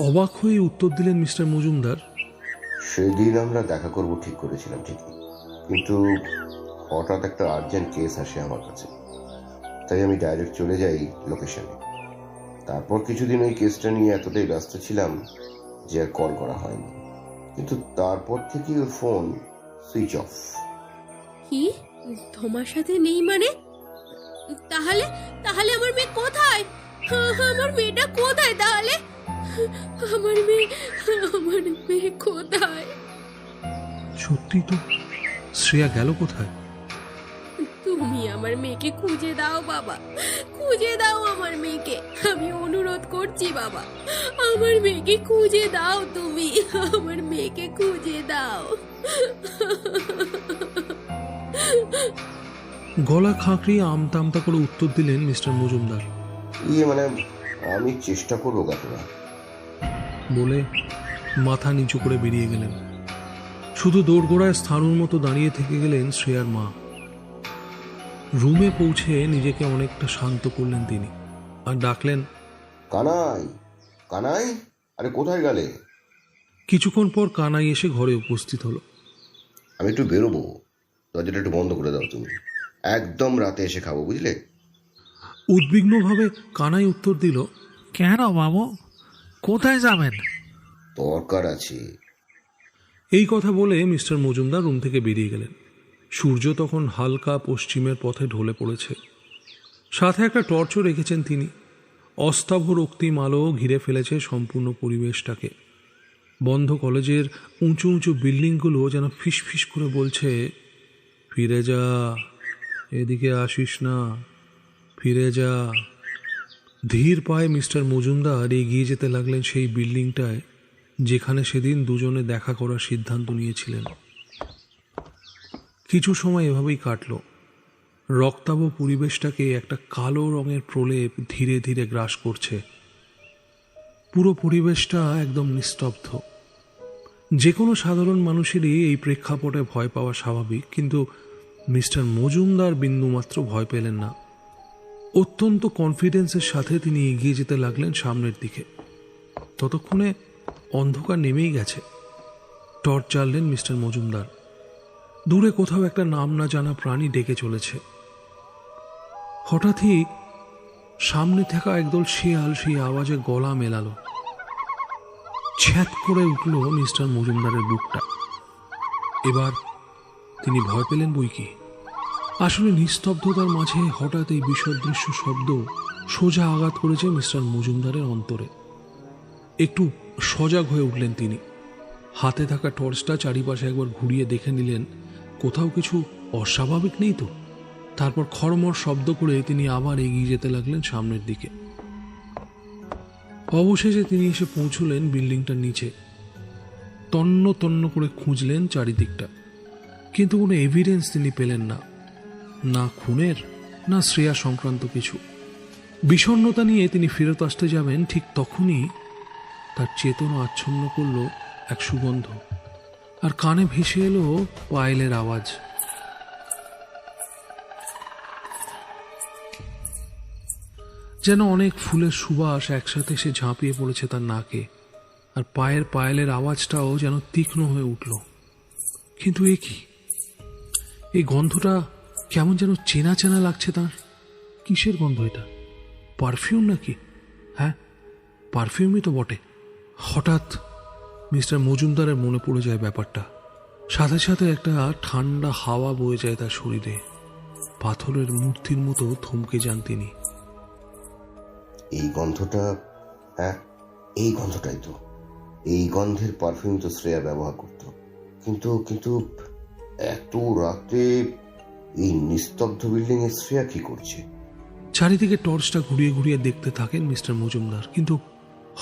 অবাক হয়ে উত্তর দিলেন মিস্টার মজুমদার, সেদিন আমরা দেখা করব ঠিক করেছিলাম ঠিকই, কিন্তু হঠাৎ একটা আর্জেন্ট কেস আসে আমার কাছে, তাই আমি ডাইরেক্ট চলে যাই লোকেশনে। তারপর কিছুদিন ওই কেসটা নিয়ে এতটাই ব্যস্ত ছিলাম যে আর কল করা হয়নি, কিন্তু তারপর থেকেই ওর ফোন সুইচ অফ। কি তোমার সাথে নেই মানে? তাহলে তাহলে আমার মেয়ে কোথায়? আমার মেয়েটা কোথায় তাহলে? আমার মেয়ে কোথায়? সত্যি তো, শ্রেয়া গেল কোথায়? তুমি আমার মেয়েকে খুঁজে দাও বাবা, খুঁজে দাও আমার মেয়েকে। আমি অনুরোধ করছি বাবা, আমার মেয়েকে খুঁজে দাও। তুমি আমার মেয়েকে খুঁজে দাও। গলা খাঁকড়িয়ে আমতা আমতা করে উত্তর দিলেন মিস্টার মজুমদার। মানে আমি চেষ্টা করবো কাকিমা, বলে মাথা নিচু করে বেরিয়ে গেলেন। শুধু দোরগোড়ায় স্থাণুর মতো দাঁড়িয়ে থেকে গেলেন শ্রেয়ার মা। রুমে পৌঁছে নিজেকে অনেকটা শান্ত করলেন তিনি, আর ডাকলেন, কানাই কানাই, আরে কোথায় গেলে? কিছুক্ষণ পর কানাই এসে ঘরে উপস্থিত হলো। আমি একটু বেরোবো, দরজাটা একটু বন্ধ করে দাও তুমি। একদম রাতে এসে খাবো, বুঝলে? উদ্বিগ্নভাবে কানাই উত্তর দিল, কেন বাবু, কোথায় যাবেন? দরকার আছে। এই কথা বলে মিস্টার মজুমদার রুম থেকে বেরিয়ে গেলেন। সূর্য তখন হালকা পশ্চিমের পথে ঢলে পড়েছে। সাথে একটা টর্চও রেখেছেন তিনি। অস্তাভ রক্তিম আলো ঘিরে ফেলেছে সম্পূর্ণ পরিবেশটাকে। বন্ধ কলেজের উঁচু উঁচু বিল্ডিংগুলো যেন ফিসফিস করে বলছে, ফিরে যা, এদিকে আসিস না, ফিরে যা। ধীর পায়ে মিস্টার মজুমদার এগিয়ে যেতে লাগলেন সেই বিল্ডিংটায় যেখানে সেদিন দুজনে দেখা করার সিদ্ধান্ত নিয়েছিলেন। কিছু সময় এভাবেই কাটল। রক্তাভ পরিবেশটাকে একটা কালো রঙের প্রলেপ ধীরে ধীরে গ্রাস করছে। পুরো পরিবেশটা একদম নিস্তব্ধ। যে কোনো সাধারণ মানুষেরই এই প্রেক্ষাপটে ভয় পাওয়া স্বাভাবিক, কিন্তু মিস্টার মজুমদার বিন্দুমাত্র ভয় পেলেন না। অত্যন্ত কনফিডেন্সের সাথে তিনি এগিয়ে যেতে লাগলেন সামনের দিকে। ততক্ষণে অন্ধকার নেমেই গেছে। টর্চ জ্বাললেন মিস্টার মজুমদার। দূরে কোথাও একটা নাম না জানা প্রাণী ডেকে চলেছে। হঠাৎই সামনে থাকা একদল শিয়াল সেই আওয়াজে গলা মেলালো। ছ্যাঁত করে উঠল মিস্টার মজুমদারের বুকটা। এবার তিনি ভয় পেলেন বই কি। আসলে নিস্তব্ধতার মাঝে হঠাৎ এই বিসদৃশ্য শব্দ সোজা আঘাত করেছে মিস্টার মজুমদারের অন্তরে। একটু সজাগ হয়ে উঠলেন তিনি। হাতে থাকা টর্চটা চারিপাশে একবার ঘুরিয়ে দেখে নিলেন কোথাও কিছু অস্বাভাবিক নেই তো। তারপর খড়মড় শব্দ করে তিনি আবার এগিয়ে যেতে লাগলেন সামনের দিকে। অবশেষে তিনি এসে পৌঁছলেন বিল্ডিংটার নিচে। তন্ন তন্ন করে খুঁজলেন চারিদিকটা, কিন্তু কোনো এভিডেন্স তিনি পেলেন না, না খুনের না শ্রেয়া সংক্রান্ত কিছু। বিষণ্ণতা নিয়ে তিনি ফেরত আসতে যাবেন, ঠিক তখনই তার চেতনা আচ্ছন্ন করল এক সুগন্ধ, আর কানে ভেসে এলো পায়েলের আওয়াজ। যেন অনেক ফুলের সুবাস একসাথে সে ঝাঁপিয়ে পড়েছে তার নাকে, আর পায়েলের আওয়াজটাও যেন তীক্ষ্ণ হয়ে উঠল। কিন্তু এ কি, এই গন্ধটা কেমন যেন চেনা চেনা লাগছে তার। কিসের গন্ধ এটা? পারফিউম নাকি? হ্যাঁ, পারফিউমই তো বটে। হঠাৎ মিস্টার মজুমদারের মনে পড়ে যায় ব্যাপারটা। সাথে সাথে একটা ঠান্ডা হাওয়া বয়ে যায় তার শরীরে। পাথরের মূর্তির মতো থমকে যান তিনি। এই গন্ধটা, হ্যাঁ এই গন্ধটাই তো। এই গন্ধের পারফিউম তো শ্রেয়া ব্যবহার করত, কিন্তু কিন্তু এত রাতে এই নিস্তব্ধ বিল্ডিং এ শ্রেয়া কি করছে? চারিদিকে টর্চটা ঘুরিয়ে ঘুরিয়ে দেখতে থাকেন মিস্টার মজুমদার, কিন্তু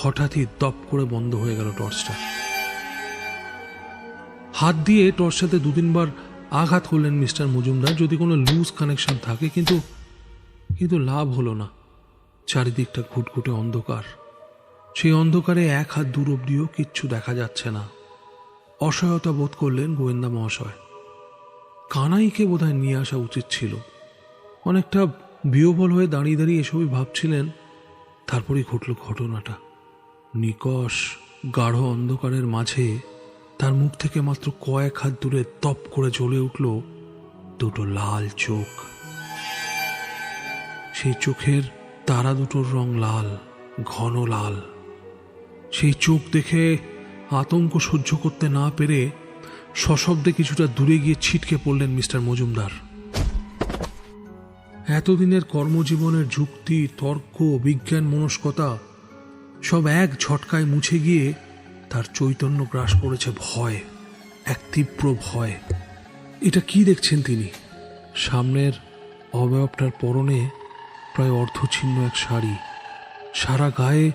হঠাৎই দপ করে বন্ধ হয়ে গেল টর্চটা। হাত দিয়ে টর্চটাতে 2-3 আঘাত করলেন মিস্টার মজুমদার, যদি কোনো লুজ কানেকশন থাকে, কিন্তু লাভ হলো না। চারিদিকটা ঘুটঘুটে অন্ধকার। সেই অন্ধকারে 1 হাত দূর অব্দিও কিচ্ছু দেখা যাচ্ছে না। অসহায়তা বোধ করলেন গোয়েন্দা মহাশয়। কানাইকে বোধহয় নিয়ে আসা উচিত ছিল। অনেকটা বিহ্বল হয়ে দাঁড়িয়ে দাঁড়িয়ে এসবই ভাবছিলেন। তারপরেই ঘটল ঘটনাটা। নিকষ গাঢ় অন্ধকারের মাঝে তার মুখ থেকে মাত্র কয়েক হাত দূরে তপ করে জ্বলে উঠল 2 লাল চোখ। সেই চোখের তারা দুটোর রং লাল, ঘন লাল। সেই চোখ দেখে আতঙ্ক সহ্য করতে না পেরে সশব্দে কিছুটা দূরে গিয়ে ছিটকে পড়লেন মিস্টার মজুমদার। এতদিনের কর্মজীবনের যুক্তি, তর্ক, বিজ্ঞান মনস্কতা সব এক ঝটকায় মুছে গিয়ে তার চৈতন্য গ্রাস করেছে ভয়, এক তীব্র ভয়। এটা কি দেখছেন তিনি? সামনের অবয়বটার পরনে প্রায় অর্ধছিন্ন এক শাড়ি, সারা গায়ে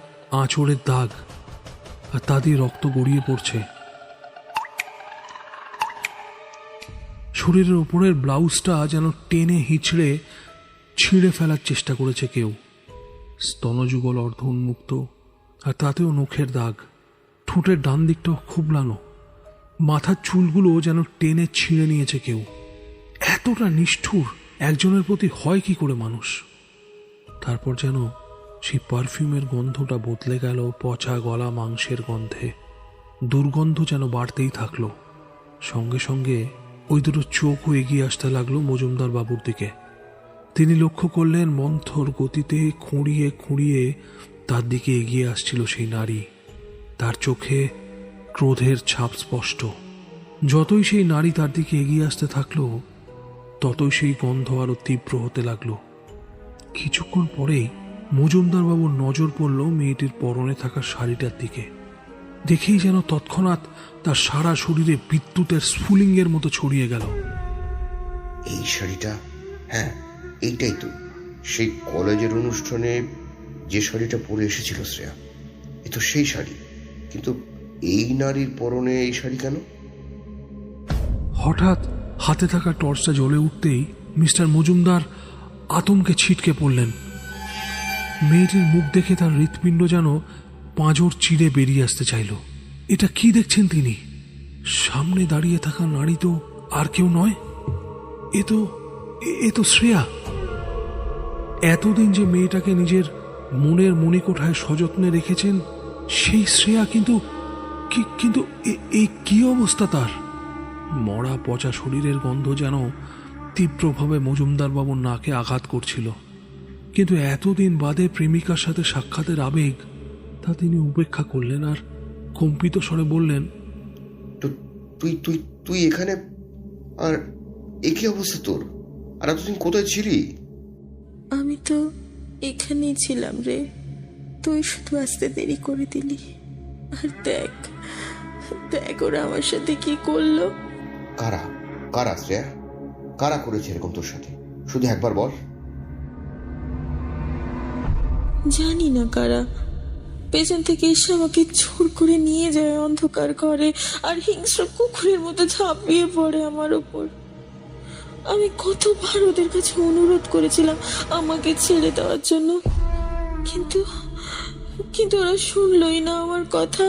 আঁচড়ের দাগ, আর তা দিয়ে রক্ত গড়িয়ে পড়ছে। শরীরের ওপরের ব্লাউজটা যেন টেনে হিঁচড়ে ছিঁড়ে ফেলার চেষ্টা করেছে কেউ। স্তনযুগল অর্ধ উন্মুক্ত, আর তাতেও নখের দাগ। ঠোঁটের ডান দিকটাও খুবলানো। মাথার চুলগুলো যেন টেনে ছিঁড়ে নিয়েছে কেউ। এতটা নিষ্ঠুর একজনের প্রতি হয় কি করে মানুষ? তারপর যেন সেই পারফিউমের গন্ধটা বদলে গেল পচা গলা মাংসের গন্ধে। দুর্গন্ধ যেন বাড়তেই থাকলো। সঙ্গে সঙ্গে ওই 2 চোখও এগিয়ে আসতে লাগলো মজুমদার বাবুর দিকে। তিনি লক্ষ্য করলেন মন্থর গতিতে খুঁড়িয়ে খুঁড়িয়ে তার দিকে এগিয়ে আসছিল সেই নারী। তার চোখে ক্রোধের ছাপ স্পষ্ট। যতই সেই নারী তার দিকে এগিয়ে আসতে থাকলো, ততই সেই গন্ধ আরো তীব্র হতে লাগলো। কিছুক্ষণ পরেই মজুমদার বাবুর নজর পড়ল মেয়েটির পরনে থাকা শাড়িটার দিকে। দেখেই যেন তৎক্ষণাৎ তার সারা শরীরে বিদ্যুতের স্ফুলিঙ্গের মতো ছড়িয়ে গেল। এই শাড়িটা, হ্যাঁ এইটাই তো সেই কলেজের অনুষ্ঠানে যে শাড়িটা পরে এসেছিল শ্রেয়া। এ তো সেই শাড়ি, কিন্তু এই নারীর পরনে এই শাড়ি কেন? হঠাৎ হাতে থাকা টর্চটা জ্বলে উঠতেই মিস্টার মজুমদার আতঙ্কে ছিটকে পড়লেন। মেয়েটির মুখ দেখে তার হৃৎপিণ্ড যেন পাঁজর চিড়ে বেরিয়ে আসতে চাইল। এটা কি দেখছেন তিনি? সামনে দাঁড়িয়ে থাকা নারী তো আর কেউ নয়, এ তো শ্রেয়া। এতদিন যে মেয়েটাকে নিজের মনের মণিকোঠায় সযত্নে রেখেছেন, সেই শ্রেয়া। কিন্তু এই কি অবস্থা তার? মরা পচা শরীরের গন্ধ যেন তীব্রভাবে মজুমদার বাবুর নাকে আঘাত করছিল। কিন্তু এতদিন বাদে প্রেমিকার সাথে সাক্ষাতের আবেগ তা তিনি উপেক্ষা করলেন, আর কম্পিত স্বরে বললেন, তুই এখানে? আর একই অবস্থা তোর? আর এতদিন কোথায় ছিলি? আমি তো এখানেই ছিলাম রে, তুই শুধু আসতে দেরি করে দিলি। আর দেখ ওরা আমার সাথে কি করলো। কারা শ্রেয়া? কারা করেছে এরকম তোর সাথে? শুধু একবার বল। জানি না কারা। পেছন থেকে এসে আমাকে জোর করে নিয়ে যায় অন্ধকার ঘরে, আর হিংস্র কুকুরের মতো ঝাঁপিয়ে পড়ে আমার ওপর। আমি কতবার ওদের কাছে অনুরোধ করেছিলাম আমাকে ছেড়ে দেওয়ার জন্য, কিন্তু ওরা শুনলই না আমার কথা।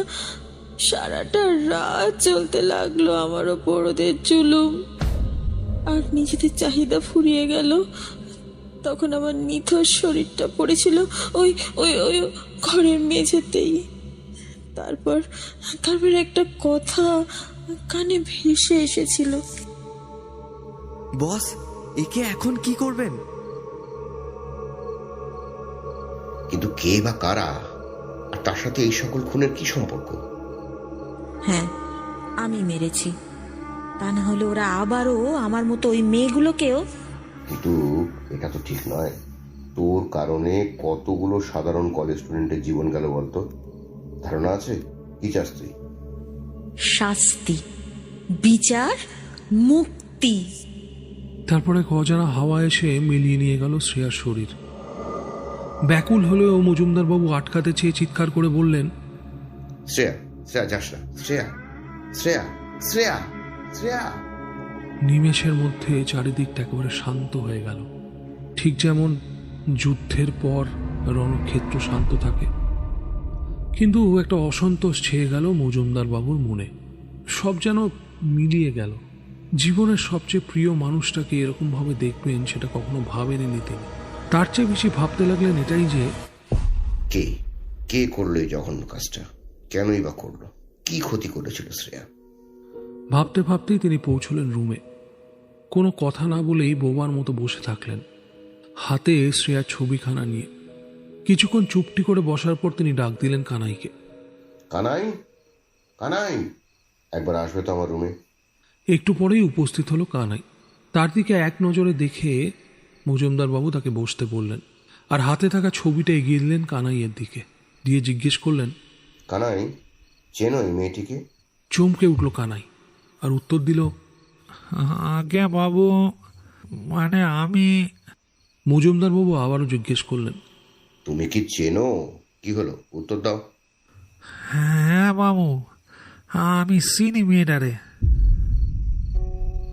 সারাটা রাত চলতে লাগলো আমার ওপর ওদের জুলুম। আর নিজেদের চাহিদা ফুরিয়ে গেল তখন আমার নিথর শরীরটা পড়েছিল ওই ওই ওই ঘরের মেঝেতেই। তারপর তারপর একটা কথা কানে ভেসে এসেছিল। বস, একে এখন কি করবেন? কিন্তু কে বা কারা, আর তার সাথে এই সকল খুনের কি সম্পর্ক? হ্যাঁ, আমি মেরেছি, তা না হলে ওরা আবারও আমার মতো ওই মেয়েগুলোকেও। কিন্তু এটা তো ঠিক নয়। তোর কারণে কতগুলো সাধারণ কলেজ স্টুডেন্টের জীবন গেল বলতো? ধারণা আছে কি চাস তুই? শাস্তি, বিচার, মুক্তি। তারপরে অজানা হাওয়া এসে মিলিয়ে নিয়ে গেল শ্রেয়ার শরীর। ব্যাকুল হলেও মজুমদার বাবু আটকাতে চেয়ে চিৎকার করে বললেন, শ্রেয়া, শ্রেয়া যাস না, শ্রেয়া, শ্রেয়া, শ্রেয়া, শ্রেয়া। নিমেষের মধ্যে চারিদিকটা একেবারে শান্ত হয়ে গেল, ঠিক যেমন যুদ্ধের পর রণক্ষেত্র শান্ত থাকে। কিন্তু একটা অসন্তোষ ছেয়ে গেল মজুমদার বাবুর মনে। সব যেন মিলিয়ে গেল। জীবনের সবচেয়ে প্রিয় মানুষটাকে এরকমভাবে দেখবেন সেটা কখনো ভাবেননি তিনি। তার চেয়ে বেশি ভাবতে লাগলেন এটাই যে কে কে করলো এই জঘন্য কাজটা? কেনই বা করলো? কি ক্ষতি করেছিল শ্রেয়া? ভাবতে ভাবতেই তিনি পৌঁছলেন রুমে। কোনো কথা না বলেই বোবার মতো বসে থাকলেন, হাতে শ্রেয়ার ছবিখানা নিয়ে। কিছুক্ষণ চুপটি করে বসার পর তিনি ডাক দিলেন কানাইকে। কানাই, কানাই, একবার আসবে তো আমার রুমে। একটু পরেই উপস্থিত হলো কানাই। তার দিকে এক নজরে দেখে মজুমদার বাবু তাকে বসতে বললেন, আর হাতে থাকা ছবিটা এগিয়ে দিলেন কানাইয়ের দিকে, দিয়ে জিজ্ঞেস করলেন, কানাই, চেনো এই মেয়েটিকে? চমকে উঠল কানাই আর উত্তর দিল, আজ্ঞা বাবু, মানে আমি। মজুমদার বাবু আবারও জিজ্ঞেস করলেন, তুমি কি চেনো? কি হলো, উত্তর দাও। হ্যাঁ বাবু, আমি চিনি মেয়েটারে।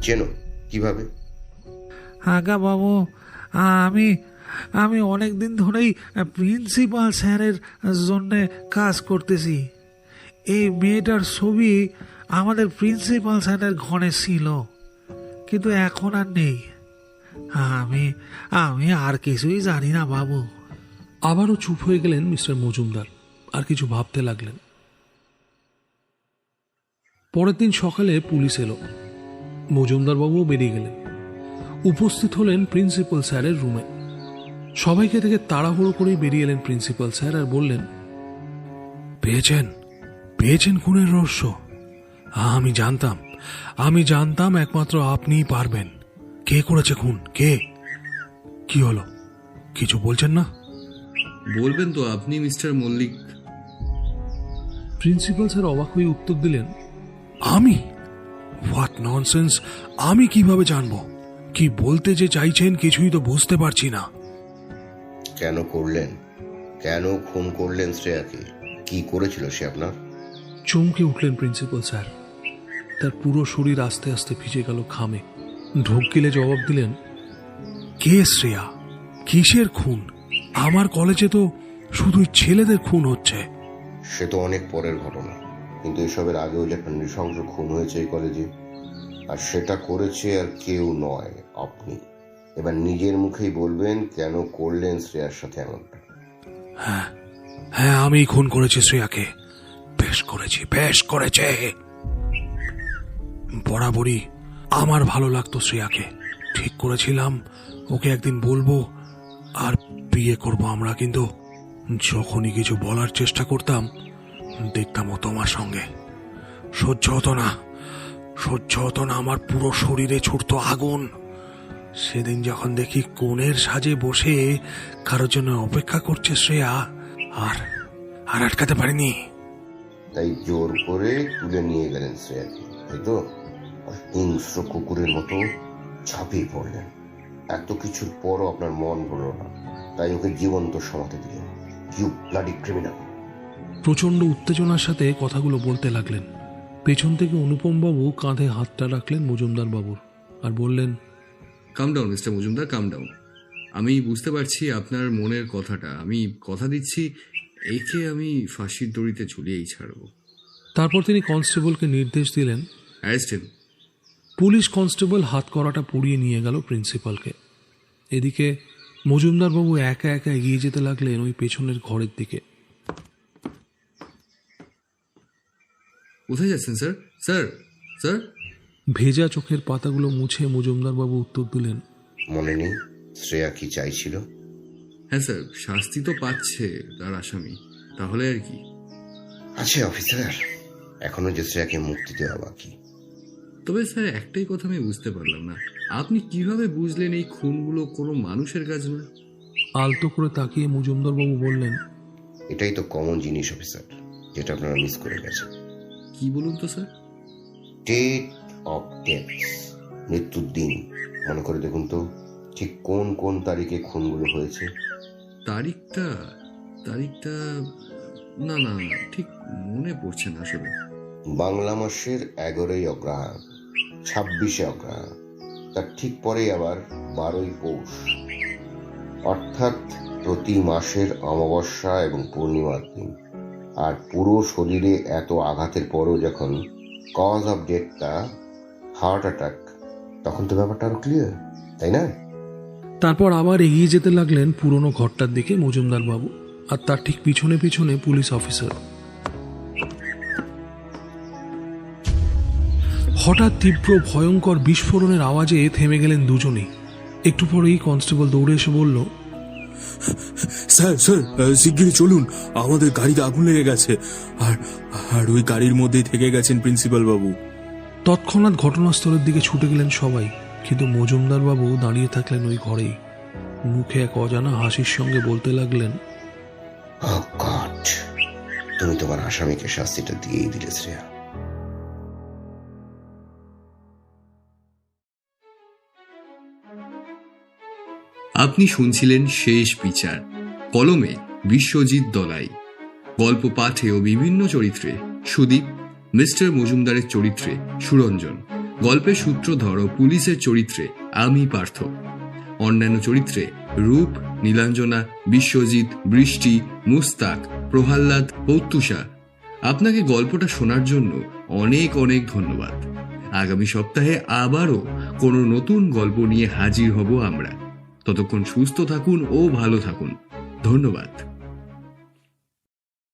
চেনো কিভাবে? আজ্ঞা বাবু, আমি আমি অনেক দিন ধরেই প্রিন্সিপাল স্যারের জন্য কাজ করতেছি। এই মেয়েটার ছবি আমাদের প্রিন্সিপাল স্যারের ঘরে ছিল, কিন্তু এখন আর নেই। আমি আমি আর কিছুই জানি না বাবু। আবারও চুপ হয়ে গেলেন মিস্টার মজুমদার, আর কিছু ভাবতে লাগলেন। পরের দিন সকালে পুলিশ এলো। মজুমদার বাবুও বেরিয়ে গেলেন। উপস্থিত হলেন প্রিন্সিপাল স্যারের রুমে। সবাইকে থেকে তাড়াহুড়ো করেই বেরিয়ে এলেন প্রিন্সিপাল স্যার আর বললেন, পেয়েছেন পেয়েছেন খুনের রহস্য? আমি জানতাম একমাত্র আপনিই পারবেন। কে করেছে খুন? কে? কি হলো, কিছু বলছেন না? বলবেন তো আপনি মিস্টার মল্লিক। প্রিন্সিপাল স্যার অবাক হয়ে উত্তর দিলেন, আমি? What nonsense! আমি কিভাবে জানবো? কি বলতে যে চাইছেন কিছুই তো বুঝতে পারছি না। কেন করলেন? কেন খুন করলেন শ্রেয়াকে? কি করেছিল সে আপনার? চমকে উঠলেন প্রিন্সিপাল স্যার। তার পুরো শরীর আস্তে আস্তে ভিজে গেল ঘামে। ঢোক গিলে জবাব দিলেন, কে শ্রেয়া? কিসের খুন? আমার কলেজে তো শুধুই ছেলেদের খুন হচ্ছে। সে তো অনেক পরের ঘটনা, কিন্তু এসবের আগেও যে একটা নৃশংস খুন হয়েছে এই কলেজে, আর সেটা করেছে আর কেউ নয়, আপনি। এবার নিজের মুখেই বলবেন কেন করলেন শ্রেয়ার সাথে এমনটা। হ্যাঁ হ্যাঁ, আমি খুন করেছি শ্রেয়াকে। বেশ করেছে। বরাবরই আমার ভালো লাগতো শ্রেয়াকে। ঠিক করেছিলাম ওকে একদিন বলবো আর বিয়ে করব আমরা, কিন্তু যখনই কিছু বলার চেষ্টা করতাম দেখতাম ও তোমার সঙ্গে। সহ্য হতো না, আমার পুরো শরীরে ছুটতো আগুন। সেদিন যখন দেখি কোণের সাজে বসে কারোর জন্য অপেক্ষা করছে শ্রেয়া, আর আটকাতে পারিনি। তাই জোর করে তুলে নিয়ে গেলেন শ্রেয়াকে, তাই তো? হিংস্র কুকুরের মতো ঝাঁপিয়ে পড়লেন। এত কিছুর পরও আপনার মন ভরল না, তাই ওকে জীবন্ত সমাতে দিলেন। You bloody criminal! প্রচন্ড উত্তেজনার সাথে কথাগুলো বলতে লাগলেন। পেছন থেকে অনুপম বাবু কাঁধে হাতটা রাখলেন মজুমদার বাবুর আর বললেন, কাম ডাউন মিস্টার মজুমদার, কাম ডাউন। আমি বুঝতে পারছি আপনার মনের কথাটা। আমি কথা দিচ্ছি একে আমি ফাঁসির দড়িতে ঝুলিয়েই ছাড়ব। তারপর তিনি কনস্টেবলকে নির্দেশ দিলেন। Arrest him. পুলিশ কনস্টেবল হাত করাটা পুড়িয়ে নিয়ে গেল প্রিন্সিপালকে। এদিকে মজুমদারবাবু একা একা এগিয়ে যেতে লাগলেন ওই পেছনের ঘরের দিকে। কোথায় যাচ্ছেন স্যার? স্যার স্যার ভেজা চোখের পাতাগুলো মুছে মজুমদারবাবু উত্তর দিলেন, মনে নেই শ্রেয়া কি চাইছিল? হ্যাঁ স্যার, শাস্তি তো পাচ্ছে তার আসামি, তাহলে আর কি। আচ্ছা অফিসার, এখনো যে শ্রেয়াকে মুক্তি দেওয়া বাকি। তবে স্যার একটাই কথা আমি বুঝতে পারলাম না, আপনি কিভাবে বুঝলেন এই খুনগুলো কোনো মানুষের কাজ নয়? আলতো করে তাকিয়ে মজুমদারবাবু বললেন, এটাই তো কমন জিনিস অফিসার, যেটা আপনারা মিস করে গেছেন। কি বলুন তো স্যার? ডেট অফ ডেথস, মৃত্যুর দিন। মনে করে দেখুন তো ঠিক কোন কোন তারিখে খুনগুলো হয়েছে। তারিখটা তারিখটা না না ঠিক মনে পড়ছে না আসলে। বাংলা মাসের 11ই অগ্রহায়ণ, 26শে অগ্রহায়ণ, তার ঠিক পরেই আবার 12ই পৌষ, অর্থাৎ প্রতি মাসের অমাবস্যা এবং পূর্ণিমার দিন। আর পুরো শরীরে এত আঘাতের পরও যখন কজ অফ ডেথটা হার্ট অ্যাটাক, তখন তো ব্যাপারটা আরো ক্লিয়ার, তাই না? তারপর আবার এগিয়ে যেতে লাগলেন পুরনো ঘরটার দিকে মজুমদারবাবু, আর তার ঠিক পিছনে পিছনে পুলিশ অফিসার। হঠাৎ তীব্র ভয়ঙ্কর বিস্ফোরণের আওয়াজে থেমে গেলেন দুজনেই। একটু পরেই কনস্টেবল দৌড়ে এসে বলল, স্যার স্যার শিগগিরই চলুন, আমাদের গাড়িতে আগুন লেগে গেছে, আর ওই গাড়ির মধ্যেই থেকে গেছেন প্রিন্সিপাল বাবু। তৎক্ষণাৎ ঘটনাস্থলের দিকে ছুটে গেলেন সবাই, কিন্তু মজুমদারবাবু দাঁড়িয়ে থাকলেন ওই ঘরেই। মুখে এক অজানা হাসির সঙ্গে বলতে লাগলেন, Oh God, তুমি তোমার আসামিকে শাস্তিটা দিয়েই দিলে শ্রেয়া। আপনি শুনছিলেন শেষ বিচার। কলমে বিশ্বজিৎ দলাই, গল্প পাঠে ও বিভিন্ন চরিত্রে সুদীপ, মিস্টার মজুমদারের চরিত্রে সুরঞ্জন, গল্পের সূত্রধর ও পুলিশের চরিত্রে আমি পার্থ, অন্যান্য চরিত্রে রূপ, নীলাঞ্জনা, বিশ্বজিৎ, বৃষ্টি, মুস্তাক, প্রহ্লাদ, প্রত্যুষা। আপনাকে গল্পটা শোনার জন্য অনেক অনেক ধন্যবাদ। আগামী সপ্তাহে আবারও কোনো নতুন গল্প নিয়ে হাজির হব আমরা। ততক্ষণ সুস্থ থাকুন ও ভালো থাকুন। ধন্যবাদ।